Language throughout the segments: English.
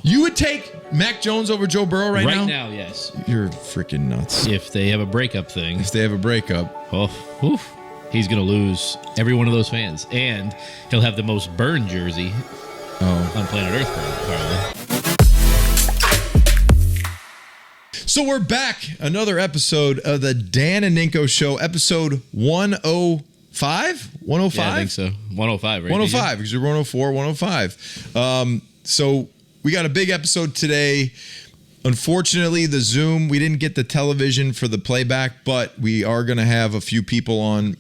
You would take Mac Jones over Joe Burrow right now? Right now, yes. You're freaking nuts. If they have a breakup thing. If they have a breakup. Oh, oof. He's going to lose every one of those fans. And he'll have the most burned jersey on planet Earth, apparently. So we're back. Another episode of the Dan and Ninko Show, episode 105? 105? Yeah, I think so. 105, right? 105, because you're 104, 105. So we got a big episode today. Unfortunately, the Zoom, we didn't get the television for the playback, but we are going to have a few people on.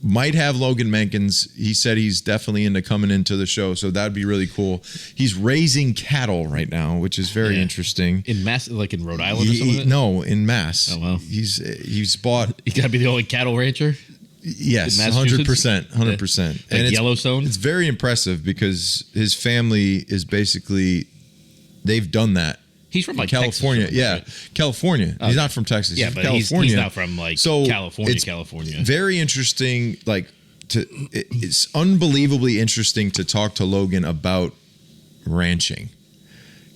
Might have Logan Menkins. He said he's definitely into coming into the show, so that'd be really cool. He's raising cattle right now, which is very interesting. In Mass, like in Rhode Island or something? No, in Mass. Oh, wow. He's bought... He's got to be the only cattle rancher? Yes, 100%. 100%. Like and Yellowstone? It's very impressive because his family is basically... They've done that. He's from like California. Texas, yeah, right? California. He's not from Texas. Yeah, he's but from California. he's not from like California. Very interesting. It's unbelievably interesting to talk to Logan about ranching.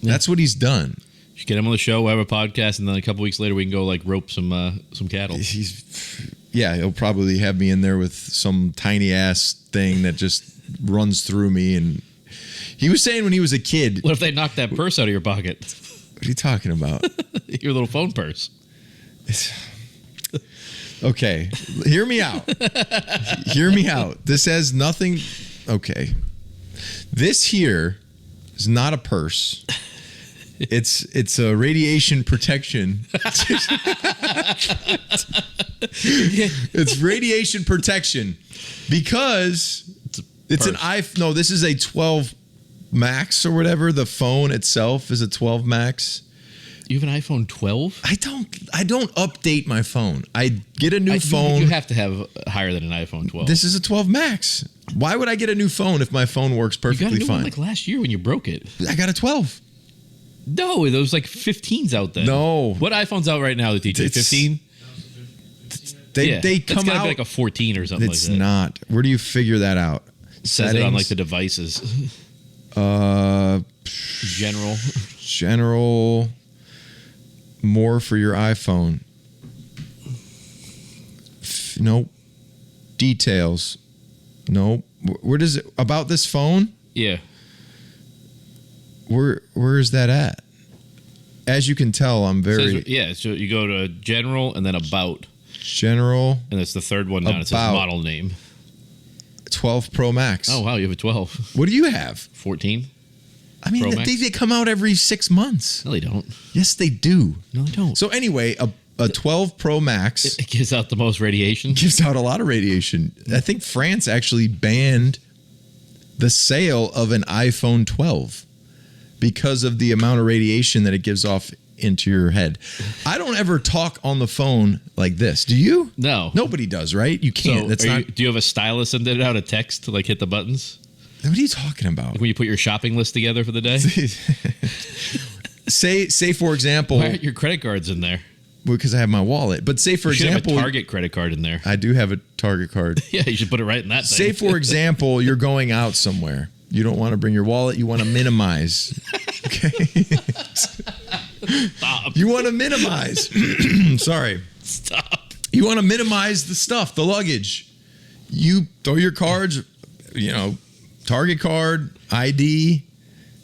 Yeah. That's what he's done. You should get him on the show. We'll have a podcast, and then a couple weeks later we can go like rope some cattle. He'll probably have me in there with some tiny ass thing that just runs through me. And he was saying when he was a kid, what if they knocked that purse out of your pocket? What are you talking about? Your little phone purse. Okay, hear me out. Hear me out. This has nothing... Okay. This here is not a purse. It's a radiation protection. It's radiation protection because it's an iPhone. No, this is a 12 Max or whatever. The phone itself is a 12 Max. You have an iPhone 12? I don't update my phone. I get a new phone. You have to have higher than an iPhone 12. This is a 12 Max. Why would I get a new phone if my phone works perfectly you got a new fine? One like last year when you broke it. I got a 12. No, there was like 15s out then. No. What iPhone's out right now, the TJ? 15? They come out be like a 14 or something like that. It's not. Where do you figure that out? It says it on like the devices. General. More for your iPhone. Nope. Details. Nope. Where does it about this phone? Yeah. Where is that at? As you can tell, I'm very... So you go to General and then About. General. And it's the third one down. It says model name. 12 Pro Max. Oh, wow. You have a 12. What do you have? 14. I mean, they come out every 6 months. No, they don't. Yes, they do. No, they don't. So anyway, a 12 Pro Max... It gives out the most radiation? Gives out a lot of radiation. I think France actually banned the sale of an iPhone 12 because of the amount of radiation that it gives off into your head. I don't ever talk on the phone like this. Do you? No. Nobody does, right? You can't. Do you have a stylus and did it out a text to like hit the buttons? What are you talking about? Like when you put your shopping list together for the day? say for example... Why aren't your credit cards in there? Because I have my wallet. But say for example... You have a Target credit card in there. I do have a Target card. Yeah, you should put it right in that thing. Say for example, you're going out somewhere. You don't want to bring your wallet. You want to minimize. Okay? Stop. You want to minimize. Sorry. Stop. You want to minimize the stuff, the luggage. You throw your cards, Target card, ID,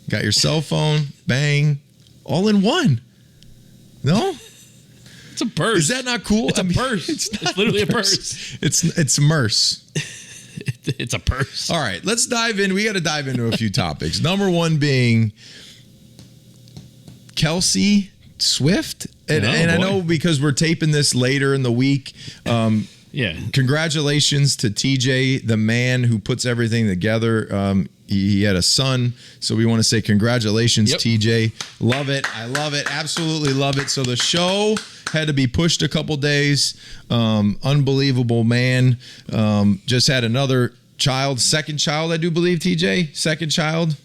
got your cell phone, bang, all in one. No? It's a purse. Is that not cool? It's a purse. It's literally a purse. It's Merce. It's a purse. All right, let's dive in. We got to dive into a few topics. Number one being Kelce Swift. And I know because we're taping this later in the week. Yeah. Congratulations to TJ, the man who puts everything together. He had a son, so we want to say congratulations, TJ. Love it. I love it. Absolutely love it. So the show had to be pushed a couple days. Unbelievable man. Just had another child, second child, I do believe, TJ. Second child.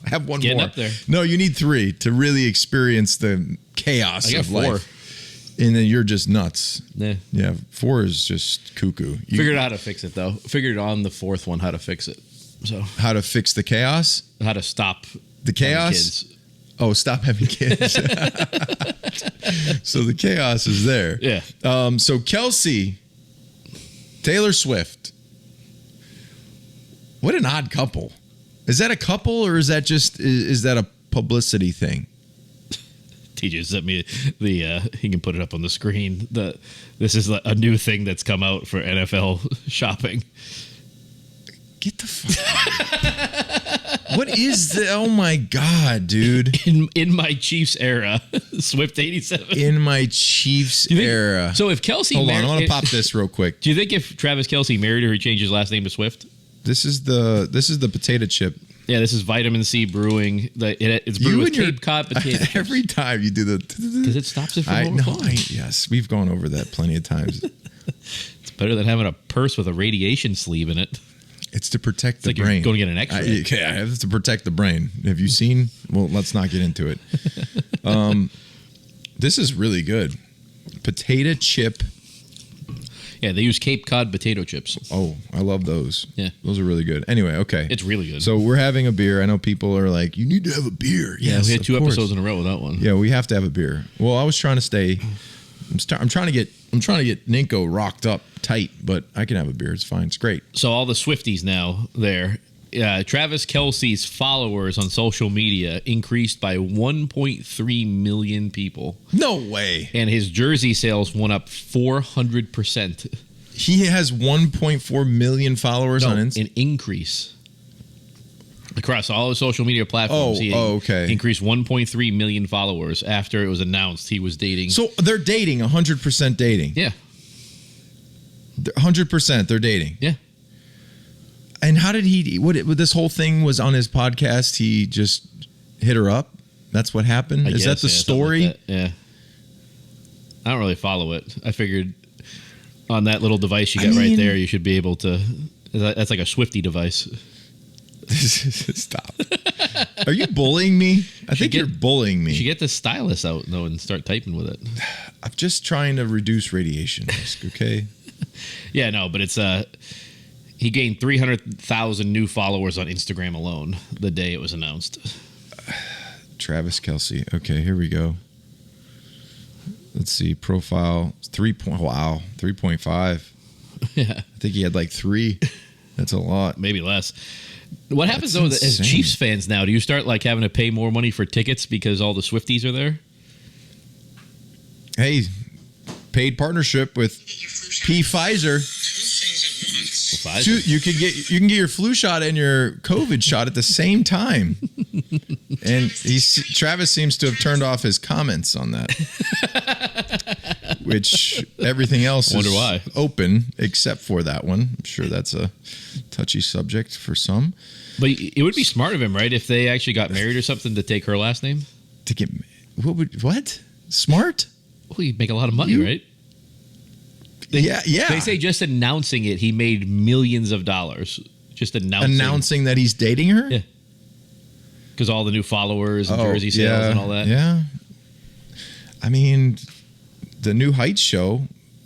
Have one Getting more. up there. No, you need 3 to really experience the chaos I got of 4. life. And then you're just nuts. Yeah. 4 is just cuckoo. Figured out how to fix it, though. Figured on the 4th one how to fix it. So how to fix the chaos? How to stop The chaos? Kids. Oh, stop having kids. So the chaos is there. Yeah. So Kelce, Taylor Swift. What an odd couple. Is that a couple or is that a publicity thing? TJ sent me he can put it up on the screen. This is a new thing that's come out for NFL shopping. Get the fuck out. What is the? Oh my god, dude! In my Chiefs era, Swift 87. In my Chiefs era. So if Kelce, hold on, I want to pop this real quick. Do you think if Travis Kelce married her, he changed his last name to Swift? This is the potato chip. Yeah, this is Vitamin C Brewing. It's brewed with Cape Cod potato chips. Every time you do the because it stops it from overflowing. Yes, we've gone over that plenty of times. It's better than having a purse with a radiation sleeve in it. It's to protect the like brain. You're going to get an X-ray. Yeah, it's to protect the brain. Have you seen? Well, let's not get into it. This is really good. Potato chip. Yeah, they use Cape Cod potato chips. Oh, I love those. Yeah. Those are really good. Anyway, okay. It's really good. So we're having a beer. I know people are like, you need to have a beer. Yeah, we had 2 episodes in a row without one. Yeah, we have to have a beer. Well, I was trying to stay. I'm trying to get Ninko rocked up tight, but I can have a beer. It's fine. It's great. So all the Swifties now there. Travis Kelce's followers on social media increased by 1.3 million people. No way. And his jersey sales went up 400%. He has 1.4 million followers on Instagram. An increase. Across all the social media platforms, he okay. increased 1.3 million followers after it was announced he was dating. So they're dating, 100% dating. Yeah. 100% they're dating. Yeah. And how did this whole thing was on his podcast? He just hit her up? That's what happened? Is that the story? Like that. Yeah. I don't really follow it. I figured on that little device you got right there, you should be able to. That's like a Swiftie device. Stop. Are you bullying me? I think you're bullying me. You should get the stylus out, though, and start typing with it. I'm just trying to reduce radiation risk, okay? Yeah, no, but it's he gained 300,000 new followers on Instagram alone the day it was announced. Travis Kelce. Okay, here we go. Let's see. Profile 3.5. Yeah. I think he had like 3. That's a lot. Maybe less. What happens, though, as Chiefs fans now? Do you start like having to pay more money for tickets because all the Swifties are there? Hey, paid partnership with Pfizer. You can get your flu shot and your COVID shot at the same time. And Travis seems to have turned off his comments on that. Which everything else is open except for that one. I'm sure that's a touchy subject for some. But it would be smart of him, right? If they actually got married or something, to take her last name. To get what? Smart? Well, you'd make a lot of money, right? Yeah. They say just announcing it, he made millions of dollars. Just announcing that he's dating her? Yeah. Because all the new followers and jersey sales and all that. Yeah. I mean, the New Heights show,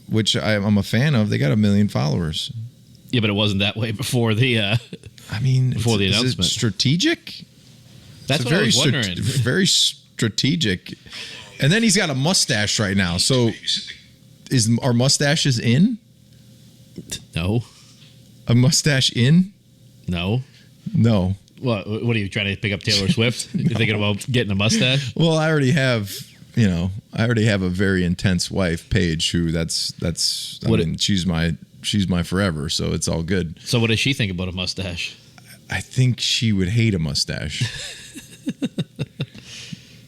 which I'm a fan of, they got 1 million followers. Yeah, but it wasn't that way before the before the announcement. Is it strategic? That's what I was wondering. Very strategic. And then he's got a mustache right now. So are mustaches in? No. A mustache in? No. What are you trying to pick up Taylor Swift? You're thinking about getting a mustache? Well, I already have a very intense wife, Paige, who she's my forever, so it's all good. So what does she think about a mustache? I think she would hate a mustache.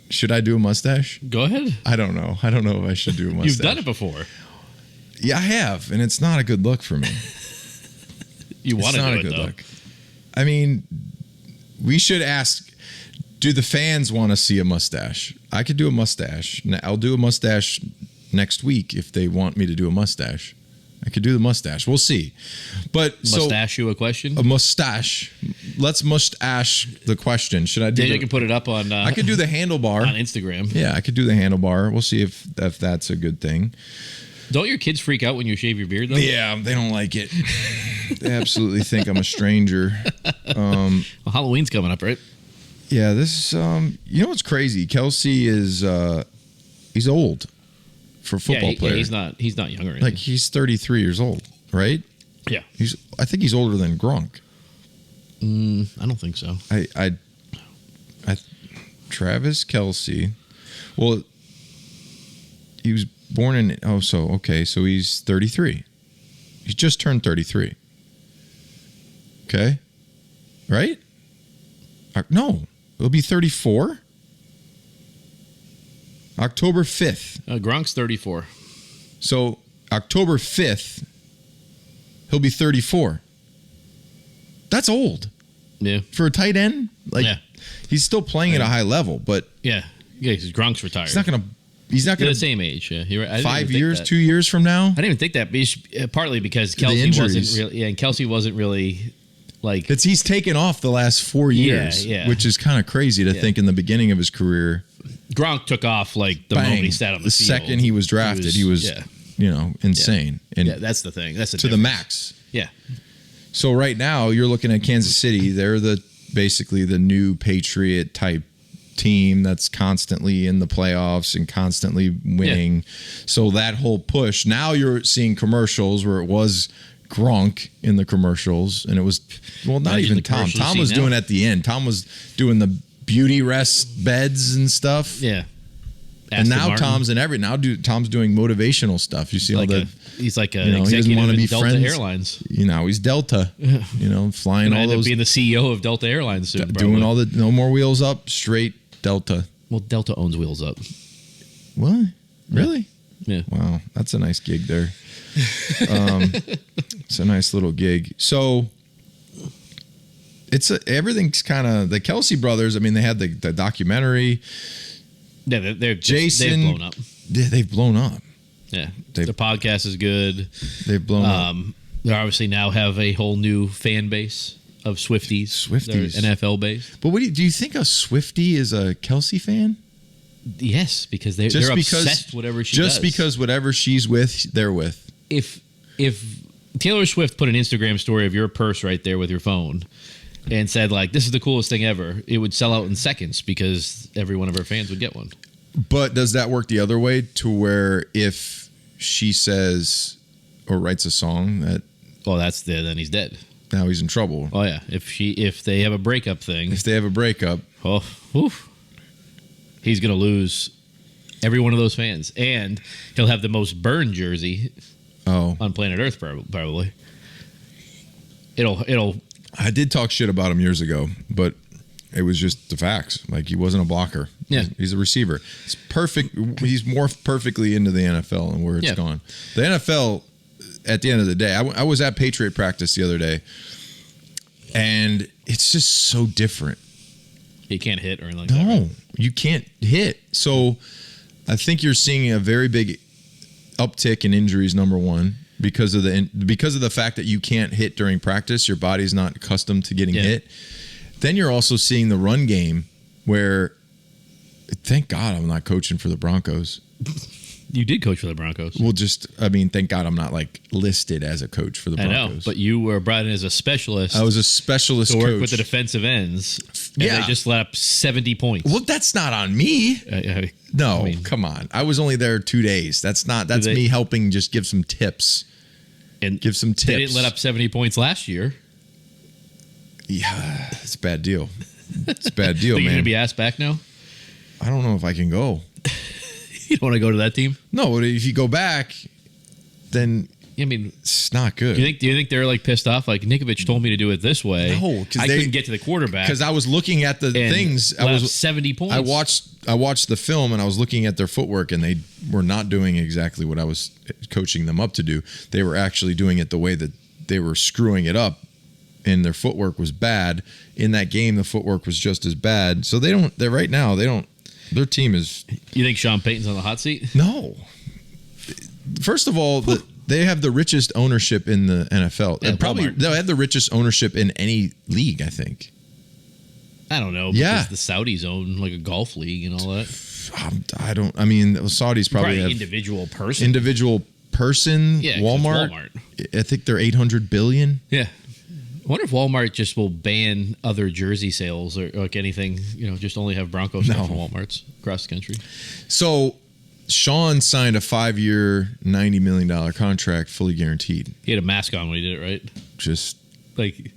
Should I do a mustache? Go ahead. I don't know if I should do a mustache. You've done it before. Yeah, I have, and it's not a good look for me. You want to do it, though. It's not a good look. I mean, we should ask, do the fans want to see a mustache? I could do a mustache. I'll do a mustache next week if they want me to do a mustache. I could do the mustache. We'll see. But mustache you a question? A mustache. Let's mustache the question. Should I do? You can put it up on. I could do the handlebar on Instagram. Yeah, I could do the handlebar. We'll see if that's a good thing. Don't your kids freak out when you shave your beard, though? Yeah, they don't like it. They absolutely think I'm a stranger. Well, Halloween's coming up, right? Yeah, this you know what's crazy? Kelce is he's old for a football player. Yeah, he's not younger. Like he's 33 years old, right? Yeah. I think he's older than Gronk. I don't think so. Travis Kelce. Well, he was born in so he's 33. He's just turned 33. Okay? Right? No, it'll be 34. October 5th. Gronk's 34. So October 5th, he'll be 34. That's old. Yeah. For a tight end? Like, he's still playing at a high level, but yeah, because Gronk's retired. He's not gonna the same age. Yeah, you're right. 5 years, 2 years from now. I didn't even think that, partly because Kelce wasn't really. Yeah, and Kelce wasn't really like. He's taken off the last 4 years, which is kind of crazy to think in the beginning of his career. Gronk took off like the moment he sat on the field. Second he was drafted, he was insane. And that's the thing. That's the max. Yeah. So right now you're looking at Kansas City. They're basically the new Patriot type team that's constantly in the playoffs and constantly winning. So that whole push. Now you're seeing commercials where it was Gronk in the commercials, and it was not even Tom. Tom was doing it at the end. Tom was doing the beauty rest beds and stuff. Yeah. And now Tom's Tom's doing motivational stuff. You see he's like a he doesn't want to be Delta friends. Airlines. He's Delta. Flying all those. Being the CEO of Delta Airlines soon. Doing all the no more wheels up, straight Delta. Well, Delta owns Wheels Up. What? Really? Yeah. Wow, that's a nice gig there. It's a nice little gig. So everything's kind of the Kelce brothers. I mean, they had the documentary. Yeah, they've blown up. Yeah, they've blown up. Yeah, the podcast is good. They've blown up. They obviously now have a whole new fan base of Swifties. They're NFL based. But do you think a Swiftie is a Kelce fan? Yes, because they're obsessed with whatever she does. Just because whatever she's with, they're with. If Taylor Swift put an Instagram story of your purse right there with your phone and said, like, this is the coolest thing ever, it would sell out in seconds because every one of her fans would get one. But does that work the other way to where if she says or writes a song that... Well, then he's dead. Now he's in trouble. Oh, yeah. If they have a breakup thing... If they have a breakup... Oh, oof. He's going to lose every one of those fans. And he'll have the most burned jersey on planet Earth, probably. It'll... I did talk shit about him years ago, but it was just the facts. Like, he wasn't a blocker. Yeah. He's a receiver. It's perfect. He's morphed perfectly into the NFL and where it's gone. The NFL, at the end of the day, I was at Patriot practice the other day, and it's just so different. You can't hit or anything like that. No, you can't hit. So I think you're seeing a very big uptick in injuries, number one. Because of the fact that you can't hit during practice, your body's not accustomed to getting hit. Then you're also seeing the run game where, thank God I'm not coaching for the Broncos. You did coach for the Broncos. Well, thank God I'm not like listed as a coach for the Broncos. I know, but you were brought in as a specialist. I was a specialist to work coach with the defensive ends. And they just let up 70 points. Well, that's not on me. No, come on. I was only there 2 days. That's me helping just give some tips. And give some tips. They didn't let up 70 points last year. Yeah, it's a bad deal. It's a bad deal, man. You're going to be asked back now? I don't know if I can go. You don't want to go to that team? No, if you go back, then it's not good. Do you think they're like pissed off? Like, Ninkovich told me to do it this way. No, because I couldn't get to the quarterback. Because I was looking at the things. I was 70 points. I watched the film and I was looking at their footwork, and they were not doing exactly what I was coaching them up to do. They were actually doing it the way that they were screwing it up, and their footwork was bad. In that game, the footwork was just as bad. So right now, their team is... You think Sean Payton's on the hot seat? No. First of all, they have the richest ownership in the NFL. Yeah, probably they'll have the richest ownership in any league, I think. I don't know. Because the Saudis own like a golf league and all that. The Saudis probably have individual person. Yeah, Walmart. I think they're $800 billion. Yeah. I wonder if Walmart just will ban other jersey sales or like anything, just only have Broncos stuff in Walmarts across the country. So Sean signed a 5-year, $90 million contract, fully guaranteed. He had a mask on when he did it, right? Just like,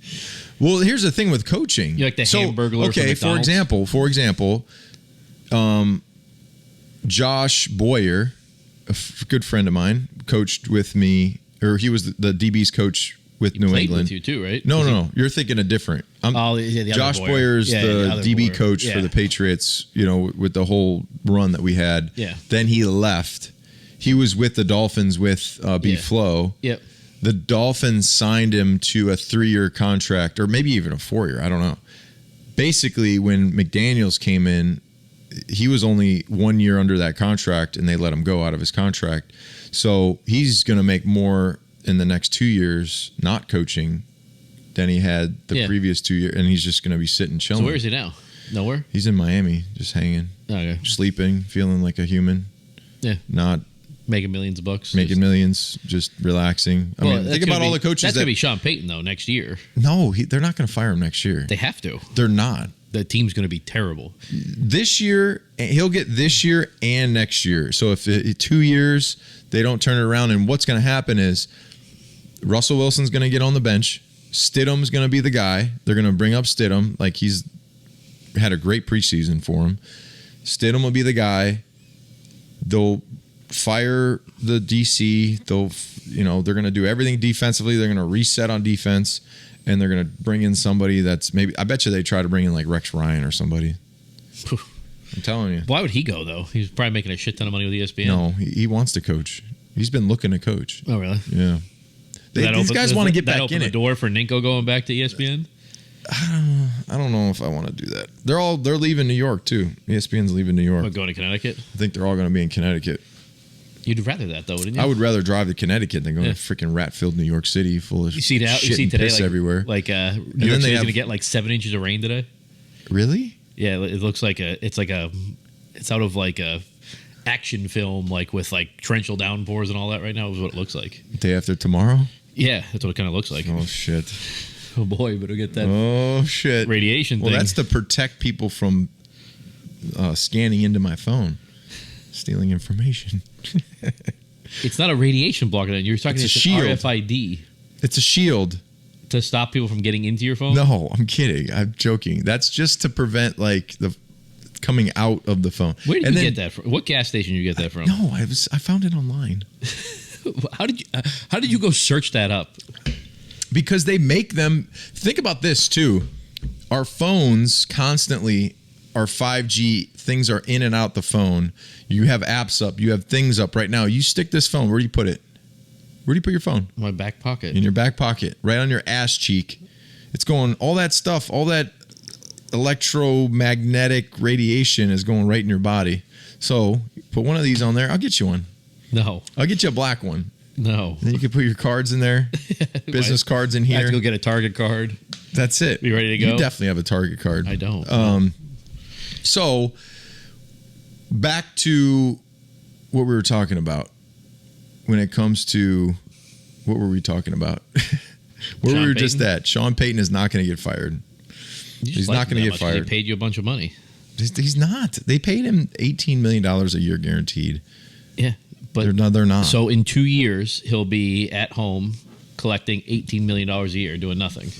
well, here's the thing with coaching. You're like the Hamburglar. Okay, from for example, Josh Boyer, a good friend of mine, coached with me, or he was the DB's coach with New England. With you too, right? No. You're thinking of different. The Josh other Boyer's the other DB Boyer. coach for the Patriots, with the whole run that we had. Yeah. Then he left. He was with the Dolphins with B. Flo. Yep. The Dolphins signed him to a 3-year contract, or maybe even a 4-year. I don't know. Basically, when McDaniels came in, he was only 1 year under that contract, and they let him go out of his contract. So he's going to make more in the next 2 years not coaching than he had the previous 2 years, and he's just going to be sitting chilling. So where is he now? Nowhere? He's in Miami, just hanging, sleeping, feeling like a human. Yeah. Not making millions of bucks. Making millions, just relaxing. I mean, think about all the coaches. That's going to be Sean Payton, though, next year. No, they're not going to fire him next year. They have to. They're not. The team's going to be terrible. This year, he'll get this year and next year. So if 2 years, they don't turn it around, and what's going to happen is Russell Wilson's going to get on the bench. Stidham's going to be the guy. They're going to bring up Stidham. Like, he's had a great preseason for him. Stidham will be the guy. They'll fire the DC. They're going to do everything defensively. They're going to reset on defense, and they're going to bring in somebody that's maybe, I bet you they try to bring in like Rex Ryan or somebody. I'm telling you. Why would he go, though? He's probably making a shit ton of money with ESPN. No, he wants to coach. He's been looking to coach. Oh, really? Yeah. These guys want to get back in it. Open the door for Ninko going back to ESPN? I don't know if I want to do that. They're leaving New York too. ESPN's leaving New York. What, going to Connecticut? I think they're all going to be in Connecticut. You'd rather that, though, wouldn't you? I would rather drive to Connecticut than go to freaking rat-filled New York City full of shit and today, piss everywhere. Like New York City's going to get like 7 inches of rain today. Really? Yeah, it looks like it's out of like a action film, like with like torrential downpours and all that right now is what it looks like. Day after tomorrow? Yeah, that's what it kind of looks like. Oh, shit. Oh, boy, better get that radiation thing. Well, that's to protect people from scanning into my phone, stealing information. It's not a radiation blocker. You're talking about shield. RFID. It's a shield. To stop people from getting into your phone? No, I'm kidding. I'm joking. That's just to prevent like the coming out of the phone. Where did you get that from? What gas station did you get that from? No, I found it online. How did you go search that up? Because they make them. Think about this too. Our phones constantly are 5G. Things are in and out the phone. You have apps up. You have things up right now. You stick this phone. Where do you put it? Where do you put your phone? My back pocket. In your back pocket, right on your ass cheek. It's going. All that stuff. All that electromagnetic radiation is going right in your body. So put one of these on there. I'll get you one. No. I'll get you a black one. No. Then you can put your cards in there. Business cards in here. I have to go get a Target card. That's it. You ready to go? You definitely have a Target card. I don't. So back to what we were talking about when it comes to what were we talking about? Where we were just at. Sean Payton is not going to get fired. He's not going to get fired. They paid you a bunch of money. He's not. They paid him $18 million a year guaranteed. Yeah. But they're not. So in 2 years, he'll be at home collecting $18 million a year doing nothing.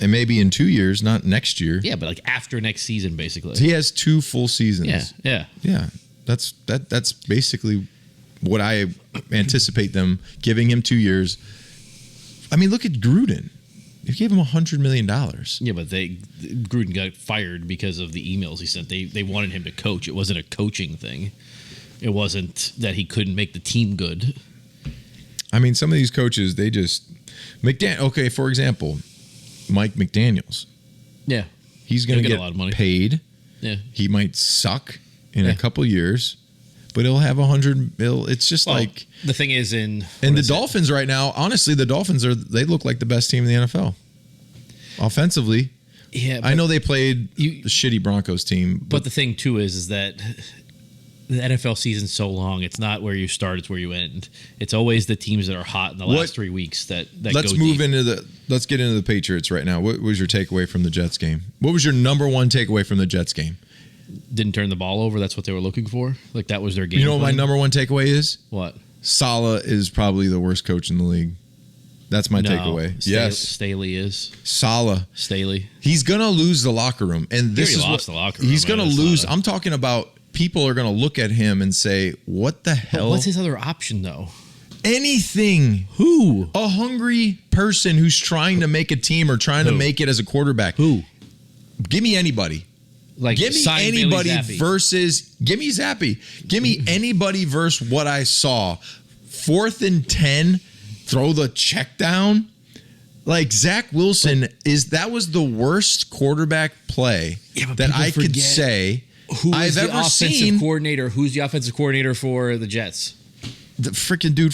And maybe in 2 years, not next year. Yeah, but like after next season, basically. He has 2 full seasons. Yeah. That's basically what I anticipate them giving him 2 years. I mean, look at Gruden. They gave him $100 million. Yeah, but Gruden got fired because of the emails he sent. They wanted him to coach. It wasn't a coaching thing. It wasn't that he couldn't make the team good. I mean, some of these coaches, they just okay, for example, Mike McDaniels. Yeah, he's going to get a lot of money. Paid. Yeah, he might suck in a couple years, but he'll have 100. It's just like the thing is the Dolphins right now. Honestly, the Dolphins they look like the best team in the NFL offensively. Yeah, I know they played the shitty Broncos team, but the thing too is that the NFL season's so long. It's not where you start; it's where you end. It's always the teams that are hot in the last 3 weeks that let's go move deep. let's get into the Patriots right now. What was your takeaway from the Jets game? What was your number one takeaway from the Jets game? Didn't turn the ball over. That's what they were looking for. Like that was their game. You know what my plan. number one takeaway is? What? Saleh is probably the worst coach in the league. That's my takeaway. Yes. Staley is. Saleh. Staley. He's going to lose the locker room. And this He is lost what the locker room. he's going to It's lose. not I'm talking about people are going to look at him and say, what the hell? What's his other option, though? Anything. Who? A hungry person who's trying to make a team or trying to make it as a quarterback. Who? Give me anybody. Like Give me sign anybody Bailey Zappi. versus. Give me Zappy. Give me anybody versus what I saw. 4th and 10, throw the check down. Like Zach Wilson that was the worst quarterback play that I could say I've ever seen. Coordinator? Who's the offensive coordinator for the Jets? The freaking dude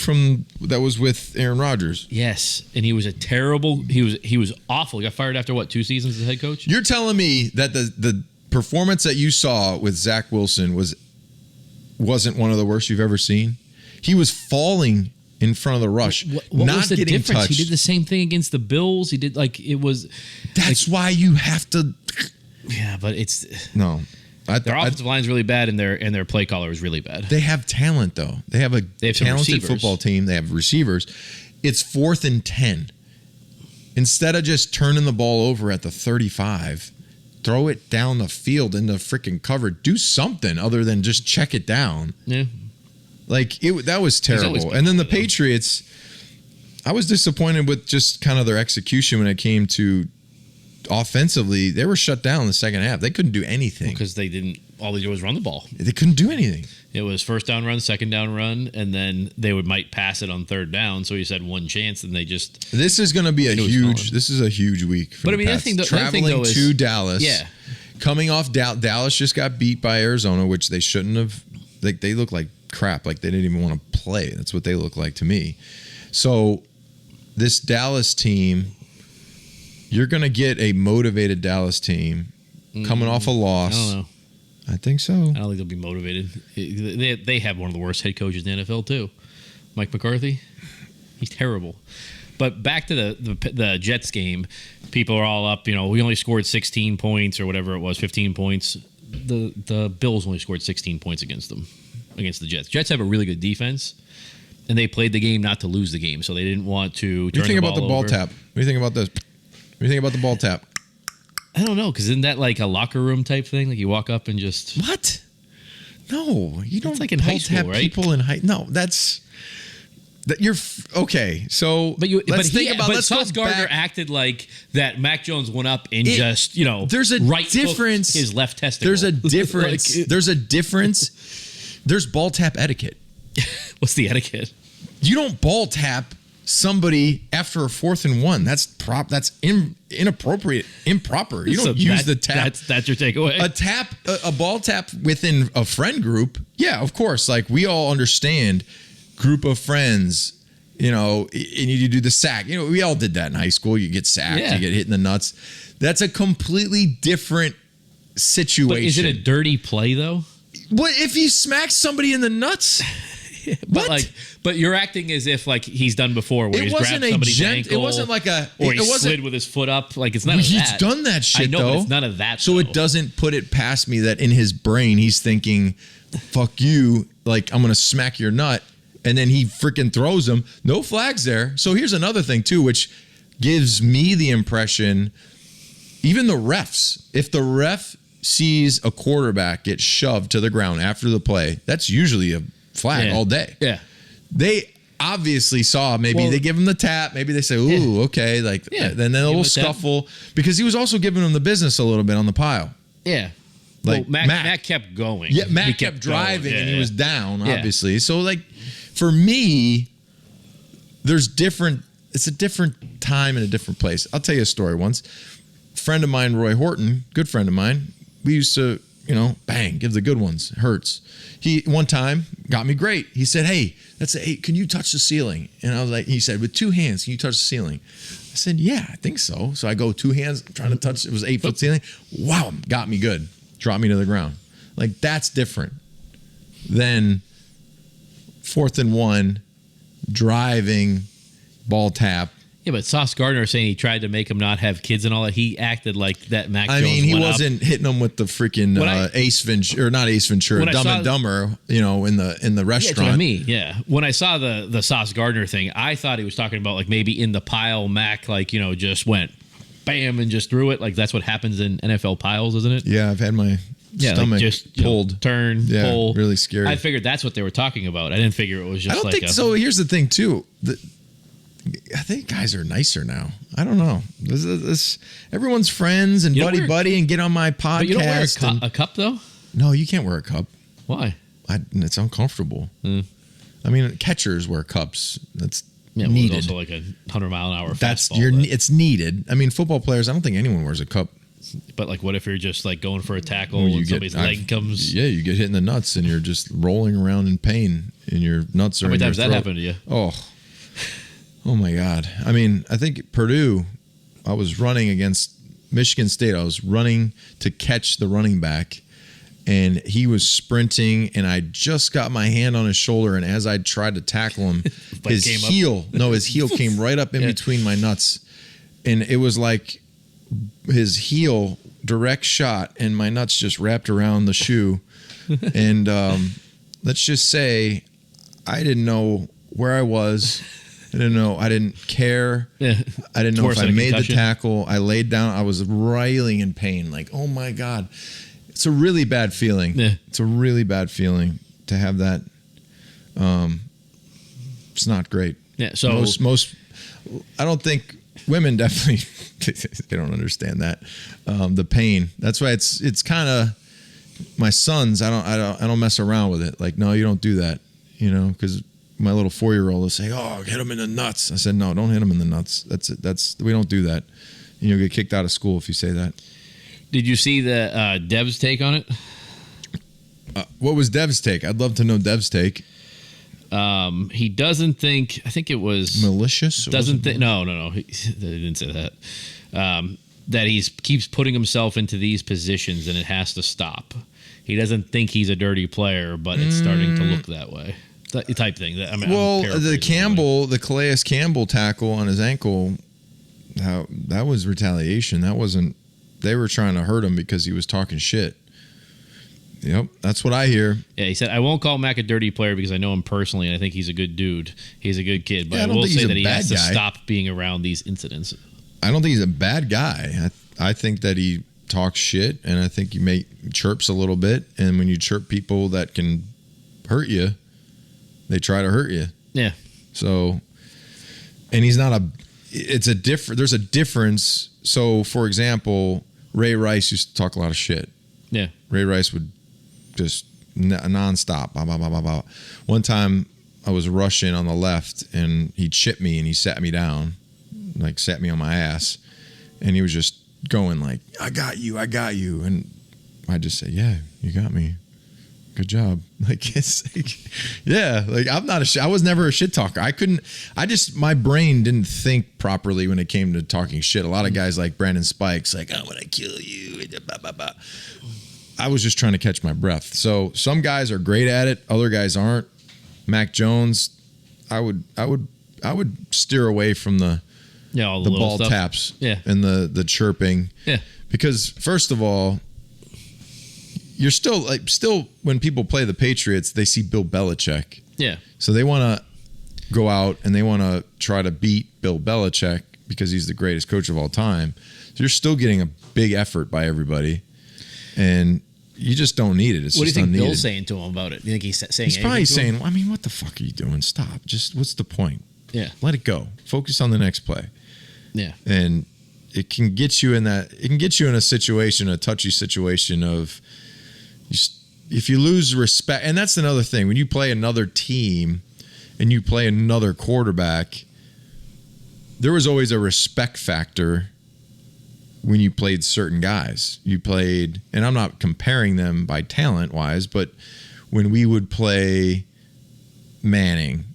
that was with Aaron Rodgers. Yes, and he was a terrible. He was awful. He got fired after what, 2 seasons as head coach? You're telling me that the performance that you saw with Zach Wilson wasn't one of the worst you've ever seen? He was falling in front of the rush, What not was the getting difference? touched. He did the same thing against the Bills. He did That's why you have to. Yeah, but it's No, their offensive line's really bad, and their play caller is really bad. they have talent though. They have some talented receivers. football team. They have receivers. It's 4th and 10. Instead of just turning the ball over at the 35, throw it down the field in the freaking cover. Do something other than just check it down. Yeah. Like that was always terrible. been And then the that way, though. Patriots, I was disappointed with just kind of their execution when it came to offensively. They were shut down in the second half. They couldn't do anything. Because all they did was run the ball. They couldn't do anything. It was first down run, second down run, and then they might pass it on third down. So you said one chance, and they just. This is going to be This is a huge week. For But I the mean, Pats. the other traveling thing, though, is- to Dallas. Yeah. Coming off Dallas just got beat by Arizona, which they shouldn't have. Like they look like crap. Like they didn't even want to play. That's what they look like to me. So this Dallas team, you're going to get a motivated Dallas team coming off a loss. I don't know. I think so. I don't think they'll be motivated. They have one of the worst head coaches in the NFL too, Mike McCarthy. He's terrible. But back to the Jets game, people are all up. We only scored 16 points or whatever it was, 15 points. The Bills only scored 16 points against the Jets. Jets have a really good defense, and they played the game not to lose the game, so they didn't want to. What do you think about the ball over. tap? What do you think about this? What do you think about the ball tap? I don't know, because isn't that like a locker room type thing? Like you walk up and just What? No, you don't. It's like in high ball school, tap right? people in high. No, that's that. You're okay. So, let's think about. But Let's Sauce go Gardner back. acted like that. Mac Jones went up and There's a right difference. His left testicle. There's a difference. Like, There's a difference. There's ball tap etiquette. what's the etiquette? You don't ball tap somebody after a 4th and 1. That's inappropriate, improper. You don't So use the tap. That's your takeaway. A ball tap within a friend group. Yeah, of course. Like we all understand, group of friends. And you do the sack. We all did that in high school. You get sacked. Yeah. You get hit in the nuts. That's a completely different situation. But is it a dirty play though? What if he smacks somebody in the nuts? But you're acting as if like he's done before, where he's grabbed somebody's ankle. It wasn't like or he slid with his foot up. Like it's none of He's that. done that shit. I know, though. but it's none of that. So though. it doesn't put it past me that in his brain he's thinking, "Fuck you!" Like I'm gonna smack your nut, and then he freaking throws him. No flags there. So here's another thing too, which gives me the impression, even the refs, if the ref sees a quarterback get shoved to the ground after the play, that's usually a flag all day. Yeah. They obviously saw, maybe they give him the tap, maybe they say, ooh, okay, like then a little scuffle, because he was also giving him the business a little bit on the pile. Yeah. Like Mac kept going. Yeah, Mac He kept driving going. and he was down, Yeah. obviously. So like for me, it's a different time and a different place. I'll tell you a story once. Friend of mine, Roy Horton, good friend of mine, we used to, bang, give the good ones. It hurts. He one time got me great. He said, hey, can you touch the ceiling? And I was like, he said, with 2 hands, can you touch the ceiling? I said, yeah, I think so. So I go 2 hands, trying to touch, it was 8-foot ceiling. Wow, got me good. Dropped me to the ground. Like, that's different. Then 4th and 1, driving, ball tap. Yeah, but Sauce Gardner saying he tried to make him not have kids and all that. He acted like that. Mac Jones. I mean, he went wasn't hitting them with the freaking Ace Ventura, or not Ace Ventura, Dumb and Dumber. You know, in the restaurant. Yeah, that's what I mean. Yeah, when I saw the Sauce Gardner thing, I thought he was talking about like maybe in the pile, Mac just went bam and just threw it. Like that's what happens in NFL piles, isn't it? Yeah, I've had my stomach like just pulled, turn, pull. Really scary. I figured that's what they were talking about. I didn't figure it was just. I don't think so. Here's the thing, too. I think guys are nicer now. I don't know. This everyone's friends and buddy and get on my podcast. But you don't wear a cup though. No, you can't wear a cup. Why? It's uncomfortable. I mean, catchers wear cups. That's needed. Well, it's also like a 100-mile-an-hour fastball. It's needed. I mean, football players. I don't think anyone wears a cup. But like, what if you're just like going for a tackle and somebody's leg comes? Yeah, you get hit in the nuts and you're just rolling around in pain and your nuts are. How many times that happened to you? Oh my God. I mean, I think Purdue, I was running against Michigan State. I was running to catch the running back, and he was sprinting, and I just got my hand on his shoulder, and as I tried to tackle him, his heel came right up in between my nuts, and it was like his heel direct shot, and my nuts just wrapped around the shoe, and let's just say I didn't know where I was. I didn't know. I didn't care. Yeah. I didn't know if I made the tackle. I laid down. I was writhing in pain. Like, oh my God. It's a really bad feeling. Yeah. It's a really bad feeling to have that. It's not great. Yeah. So most I don't think women definitely they don't understand that. The pain. That's why it's kind of my sons. I don't mess around with it. Like, no, you don't do that. Because my little 4-year-old will say, "Oh, hit him in the nuts." I said, "No, don't hit him in the nuts. That's it. We don't do that. You'll get kicked out of school if you say that." Did you see the Dev's take on it? What was Dev's take? I'd love to know Dev's take. He doesn't think. I think it was malicious. Doesn't think. No. He didn't say that. That he keeps putting himself into these positions and it has to stop. He doesn't think he's a dirty player, but it's starting to look that way. Type thing. The Calais Campbell tackle on his ankle, that was retaliation. That wasn't. They were trying to hurt him because he was talking shit. Yep, that's what I hear. Yeah, he said, "I won't call Mac a dirty player because I know him personally and I think he's a good dude. He's a good kid, but I will say that he has to stop being around these incidents." I don't think he's a bad guy. I think that he talks shit, and I think he chirps a little bit. And when you chirp people that can hurt you, they try to hurt you. Yeah. So, and he's not there's a difference. So, for example, Ray Rice used to talk a lot of shit. Yeah. Ray Rice would just nonstop. Blah, blah, blah, blah, blah. One time I was rushing on the left and he chipped me and he sat me down, like sat me on my ass. And he was just going like, I got you. And I just say, yeah, you got me. Good job. Like, it's like, yeah, like I was never a shit talker. My brain didn't think properly when it came to talking shit. A lot of guys like Brandon Spikes, like, I want to kill you. Blah, blah, blah. I was just trying to catch my breath. So some guys are great at it. Other guys aren't. Mac Jones, I would steer away from the ball stuff. taps and the chirping. Yeah. Because first of all, you're still when people play the Patriots, they see Bill Belichick. Yeah. So they want to go out and they want to try to beat Bill Belichick because he's the greatest coach of all time. So you're still getting a big effort by everybody, and you just don't need it. It's what just do you think unneeded. Bill's saying to him about it? Do you think he's saying? He's probably saying, I mean, what the fuck are you doing? Stop. Just what's the point? Yeah. Let it go. Focus on the next play. Yeah. And it can get you in that. It can get you in a touchy situation of. If you lose respect, and that's another thing, when you play another team and you play another quarterback, there was always a respect factor when you played certain guys. You played, and I'm not comparing them by talent-wise, but when we would play Manning,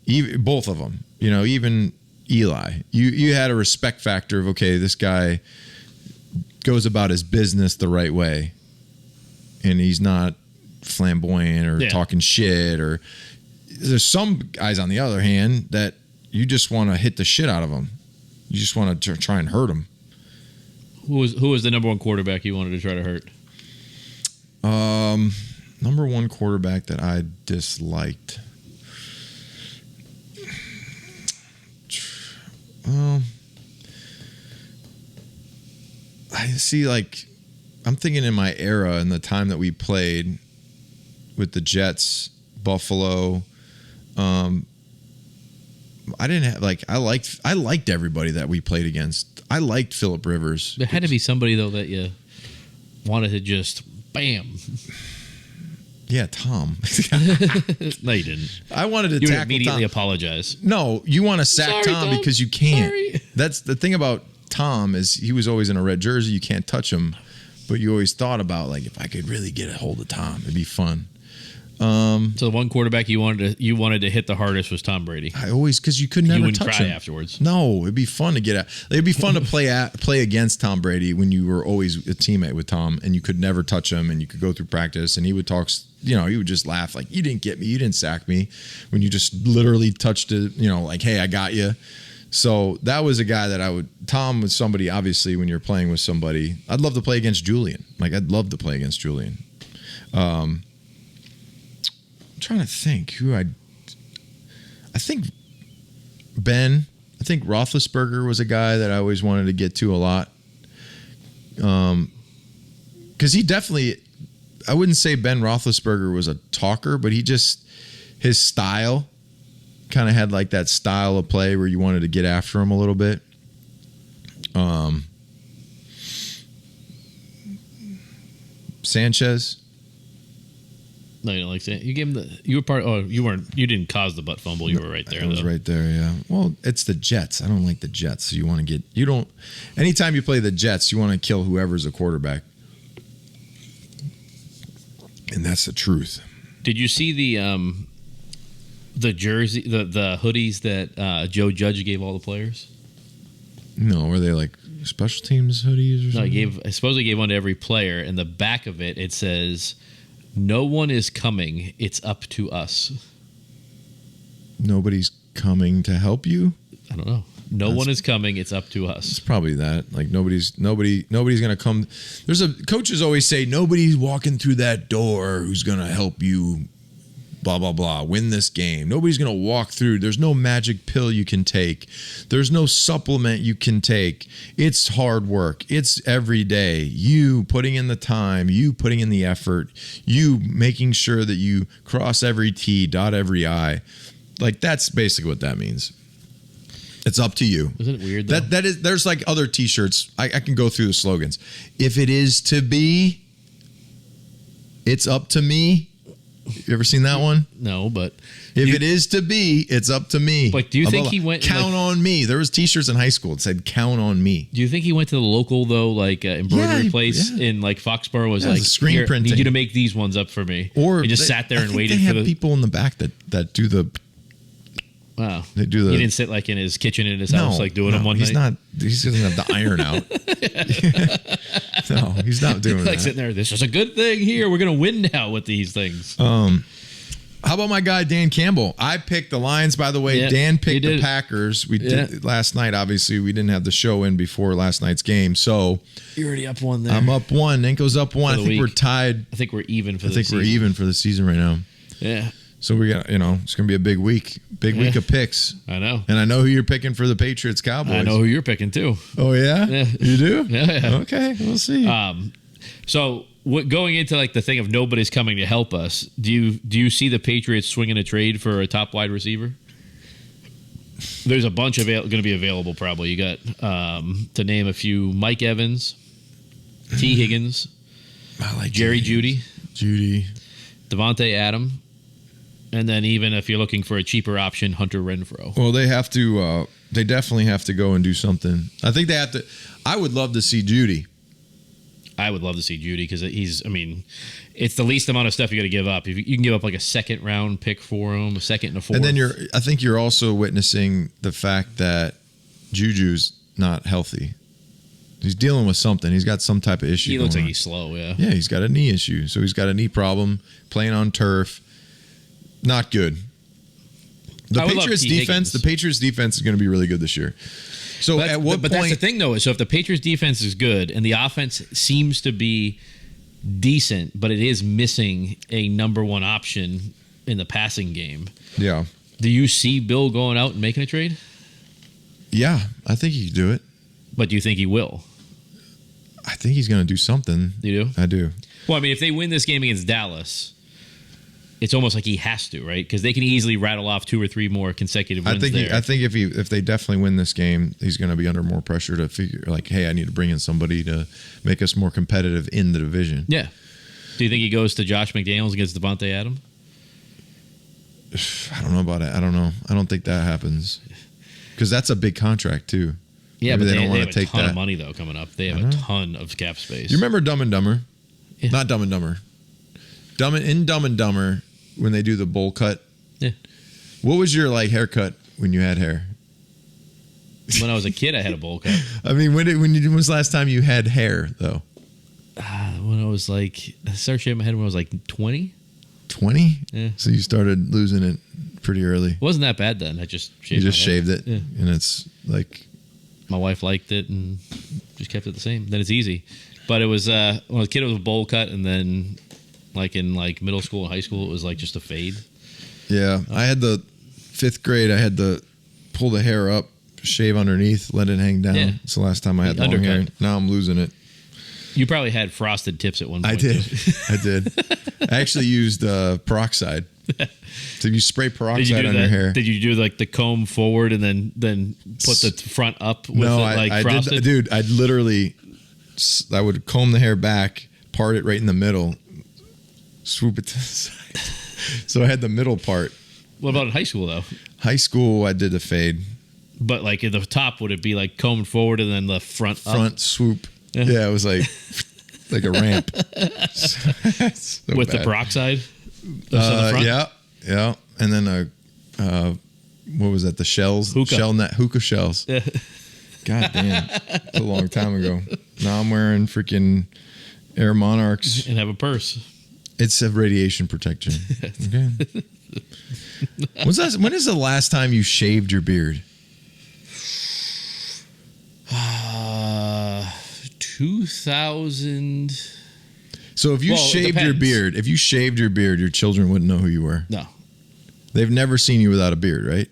both of them, even Eli, you had a respect factor of, okay, this guy goes about his business the right way. And he's not flamboyant or talking shit. Or there's some guys on the other hand that you just want to hit the shit out of them. You just want to try and hurt them. Who was the number one quarterback you wanted to try to hurt? Number one quarterback that I disliked. Well, I see, like, I'm thinking in my era and the time that we played with the Jets, Buffalo. I didn't have, like, I liked everybody that we played against. I liked Phillip Rivers. There had to be somebody though that you wanted to just bam. Yeah, Tom. No, you didn't. I wanted to you tackle immediately Tom. apologize. No, you want to sack Tom because you can't. Sorry. That's the thing about Tom is he was always in a red jersey. You can't touch him, but you always thought about, like, if I could really get a hold of Tom, it'd be fun. So the one quarterback you wanted to hit the hardest was Tom Brady. I always, because you could never you wouldn't touch cry him afterwards. No, it'd be fun to get at. It'd be fun to play against Tom Brady when you were always a teammate with Tom and you could never touch him and you could go through practice and he would talk. He would just laugh like, you didn't get me, you didn't sack me, when you just literally touched it. Like, hey, I got you. So that was a guy that Tom was somebody, obviously, when you're playing with somebody. I'd love to play against Julian. I'd trying to think who I think Ben. I think Roethlisberger was a guy that I always wanted to get to a lot. Because he definitely, I wouldn't say Ben Roethlisberger was a talker, but his style kind of had like that style of play where you wanted to get after him a little bit. Sanchez. No, you don't like that. You gave him you were part. Oh, you didn't cause the butt fumble. You were right there. I was right there. Yeah. Well, it's the Jets. I don't like the Jets. So anytime you play the Jets, you want to kill whoever's a quarterback. And that's the truth. Did you see the jersey, the hoodies that Joe Judge gave all the players? No, were they like special teams hoodies or something? No, I suppose he gave one to every player, and the back of it says, "No one is coming. It's up to us." Nobody's coming to help you? I don't know. No one is coming. It's up to us. It's probably that. Like nobody's going to come. Coaches always say nobody's walking through that door who's going to help you. Blah, blah, blah. Win this game. Nobody's going to walk through. There's no magic pill you can take. There's no supplement you can take. It's hard work. It's every day. You putting in the time. You putting in the effort. You making sure that you cross every T, dot every I. Like, that's basically what that means. It's up to you. Isn't it weird, though? There's like other T-shirts. I can go through the slogans. If it is to be, it's up to me. You ever seen that one? No, but if it is to be, it's up to me. But do you think he went count on me? There was T-shirts in high school that said "count on me." Do you think he went to the local embroidery place in like Foxborough? Was like screen printing. Need you to make these ones up for me, or he just sat there and waited for the people in the back that do the. Wow, they do the. He didn't sit like in his kitchen in his house like doing them one night. He doesn't have the iron out. No, he's not doing like that. Sitting there. This is a good thing here. We're gonna win now with these things. How about my guy Dan Campbell? I picked the Lions, by the way. Yeah, Dan picked the Packers. We did last night. Obviously, we didn't have the show in before last night's game, so you're already up one there. I'm up one. Ninko's up one. I think we're tied. I think we're even for the season. We're even for the season right now. Yeah. So we got, it's going to be a big week. Week of picks. I know. And I know who you're picking for the Patriots Cowboys. I know who you're picking too. Oh yeah? You do? Yeah. Okay, we'll see. So going into like the thing of nobody's coming to help us, do you see the Patriots swinging a trade for a top wide receiver? There's a bunch of going to be available probably. You got to name a few: Mike Evans, T. Higgins, I like Jerry Jeudy, Devontae Adams, and then even if you're looking for a cheaper option, Hunter Renfrow. Well, they have to. They definitely have to go and do something. I think they have to. I would love to see Jeudy. I would love to see Jeudy because it's the least amount of stuff you got to give up. If you can give up like a second round pick for him, a second and a fourth. And then I think you're also witnessing the fact that Juju's not healthy. He's dealing with something. He's got some type of issue. He looks like he's slow, yeah. Yeah, he's got a knee issue. So he's got a knee problem, playing on turf. Not good. The Patriots defense is going to be really good this year. So at what point? But that's the thing, though. So if the Patriots defense is good and the offense seems to be decent, but it is missing a number one option in the passing game. Yeah. Do you see Bill going out and making a trade? Yeah, I think he could do it. But do you think he will? I think he's going to do something. You do? I do. Well, I mean, if they win this game against Dallas, it's almost like he has to, right? Because they can easily rattle off 2 or 3 more consecutive wins I think if they definitely win this game, he's going to be under more pressure to figure, like, hey, I need to bring in somebody to make us more competitive in the division. Yeah. Do you think he goes to Josh McDaniels against Devontae Adams? I don't know about it. I don't know. I don't think that happens. Because that's a big contract, too. Yeah, Maybe but they don't want have to take a ton that of money, though, coming up. They have a ton of cap space. You remember Dumb and Dumber? Yeah. Not Dumb and Dumber. Dumb and Dumber, when they do the bowl cut. Yeah. What was your haircut when you had hair? When I was a kid, I had a bowl cut. I mean, when was the last time you had hair, though? When I was I started shaving my head when I was 20. 20? Yeah. So you started losing it pretty early. It wasn't that bad then. I just shaved You just shaved it, yeah. And it's like... My wife liked it and just kept it the same. Then it's easy. But it was, when I was a kid, it was a bowl cut, and then in middle school and high school, it was just a fade. Yeah. I had the 5th grade, I had to pull the hair up, shave underneath, let it hang down. Yeah. It's the last time I had long hair. Now I'm losing it. You probably had frosted tips at one point. I did. Too. I did. I actually used peroxide. So you spray peroxide on your hair. Did you do the comb forward and then put the front up with I frosted? Dude, I would comb the hair back, part it right in the middle, swoop it to the side. So I had the middle part. What about in high school, though? High school, I did the fade. But at the top, would it be combed forward and then the front swoop? Yeah, it was like a ramp. So with bad. the peroxide? The front? Yeah. And then what was that? The shells? Hookah shells. Yeah. God damn. It's a long time ago. Now I'm wearing freaking Air Monarchs. And have a purse. It's a radiation protection. Okay. When is the last time you shaved your beard? 2000. So if you shaved your beard, your children wouldn't know who you were. No. They've never seen you without a beard, right?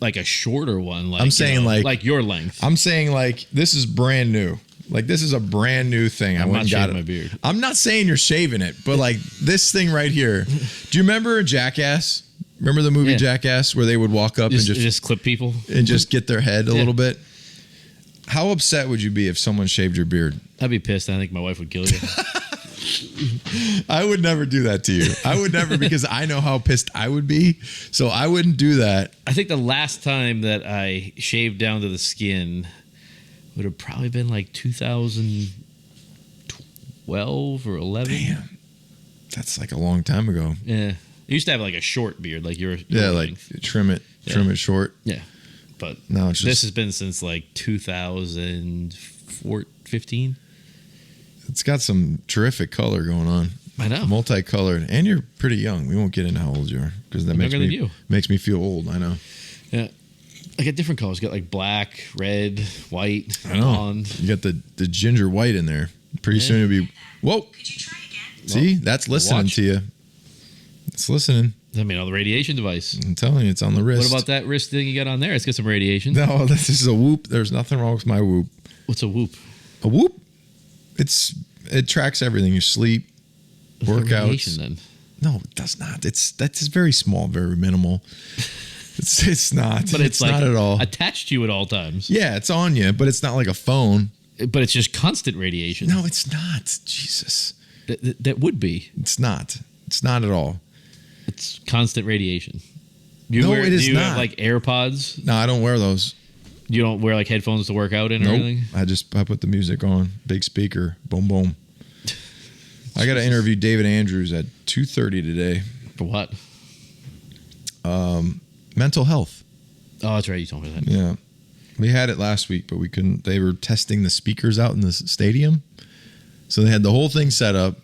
A shorter one. I'm saying like your length. I'm saying this is brand new. This is a brand new thing. I'm not shaving my beard. I'm not saying you're shaving it, but this thing right here. Do you remember Jackass? Remember the movie Jackass where they would walk up and just clip people and just get their head a little bit? How upset would you be if someone shaved your beard? I'd be pissed. I think my wife would kill you. I would never do that to you. I would never, because I know how pissed I would be. So I wouldn't do that. I think the last time that I shaved down to the skin would have probably been 2012 or 11. Damn. That's a long time ago. Yeah. I used to have a short beard, your length. Trim it short. Yeah. But no, it's this has been since 2015. It's got some terrific color going on. I know. Multicolored. And you're pretty young. We won't get into how old you are, because that makes me feel old. I know. Yeah. I got different colors. Got black, red, white, I know. blonde. You got the ginger white in there. Pretty soon it'll be... Whoa. Could you try again? See? That's listening to you. It's listening. I mean, on the radiation device. I'm telling you, it's on the wrist. What about that wrist thing you got on there? It's got some radiation. No, this is a Whoop. There's nothing wrong with my Whoop. What's a Whoop? A Whoop? It tracks everything. Your sleep, workouts. Radiation, then. No, it does not. That's very small, very minimal. It's not. But it's not at all attached to you at all times. Yeah, it's on you, but it's not like a phone. But it's just constant radiation. No, it's not. Jesus. That would be. It's not. It's not at all. It's constant radiation. It is not. Do you have AirPods? No, I don't wear those. You don't wear headphones to work out in or anything? I put the music on, big speaker, boom, boom. I got to interview David Andrews at 2:30 today. For what? Mental health. Oh, that's right. You told me that. Yeah. We had it last week, but we couldn't. They were testing the speakers out in the stadium. So they had the whole thing set up,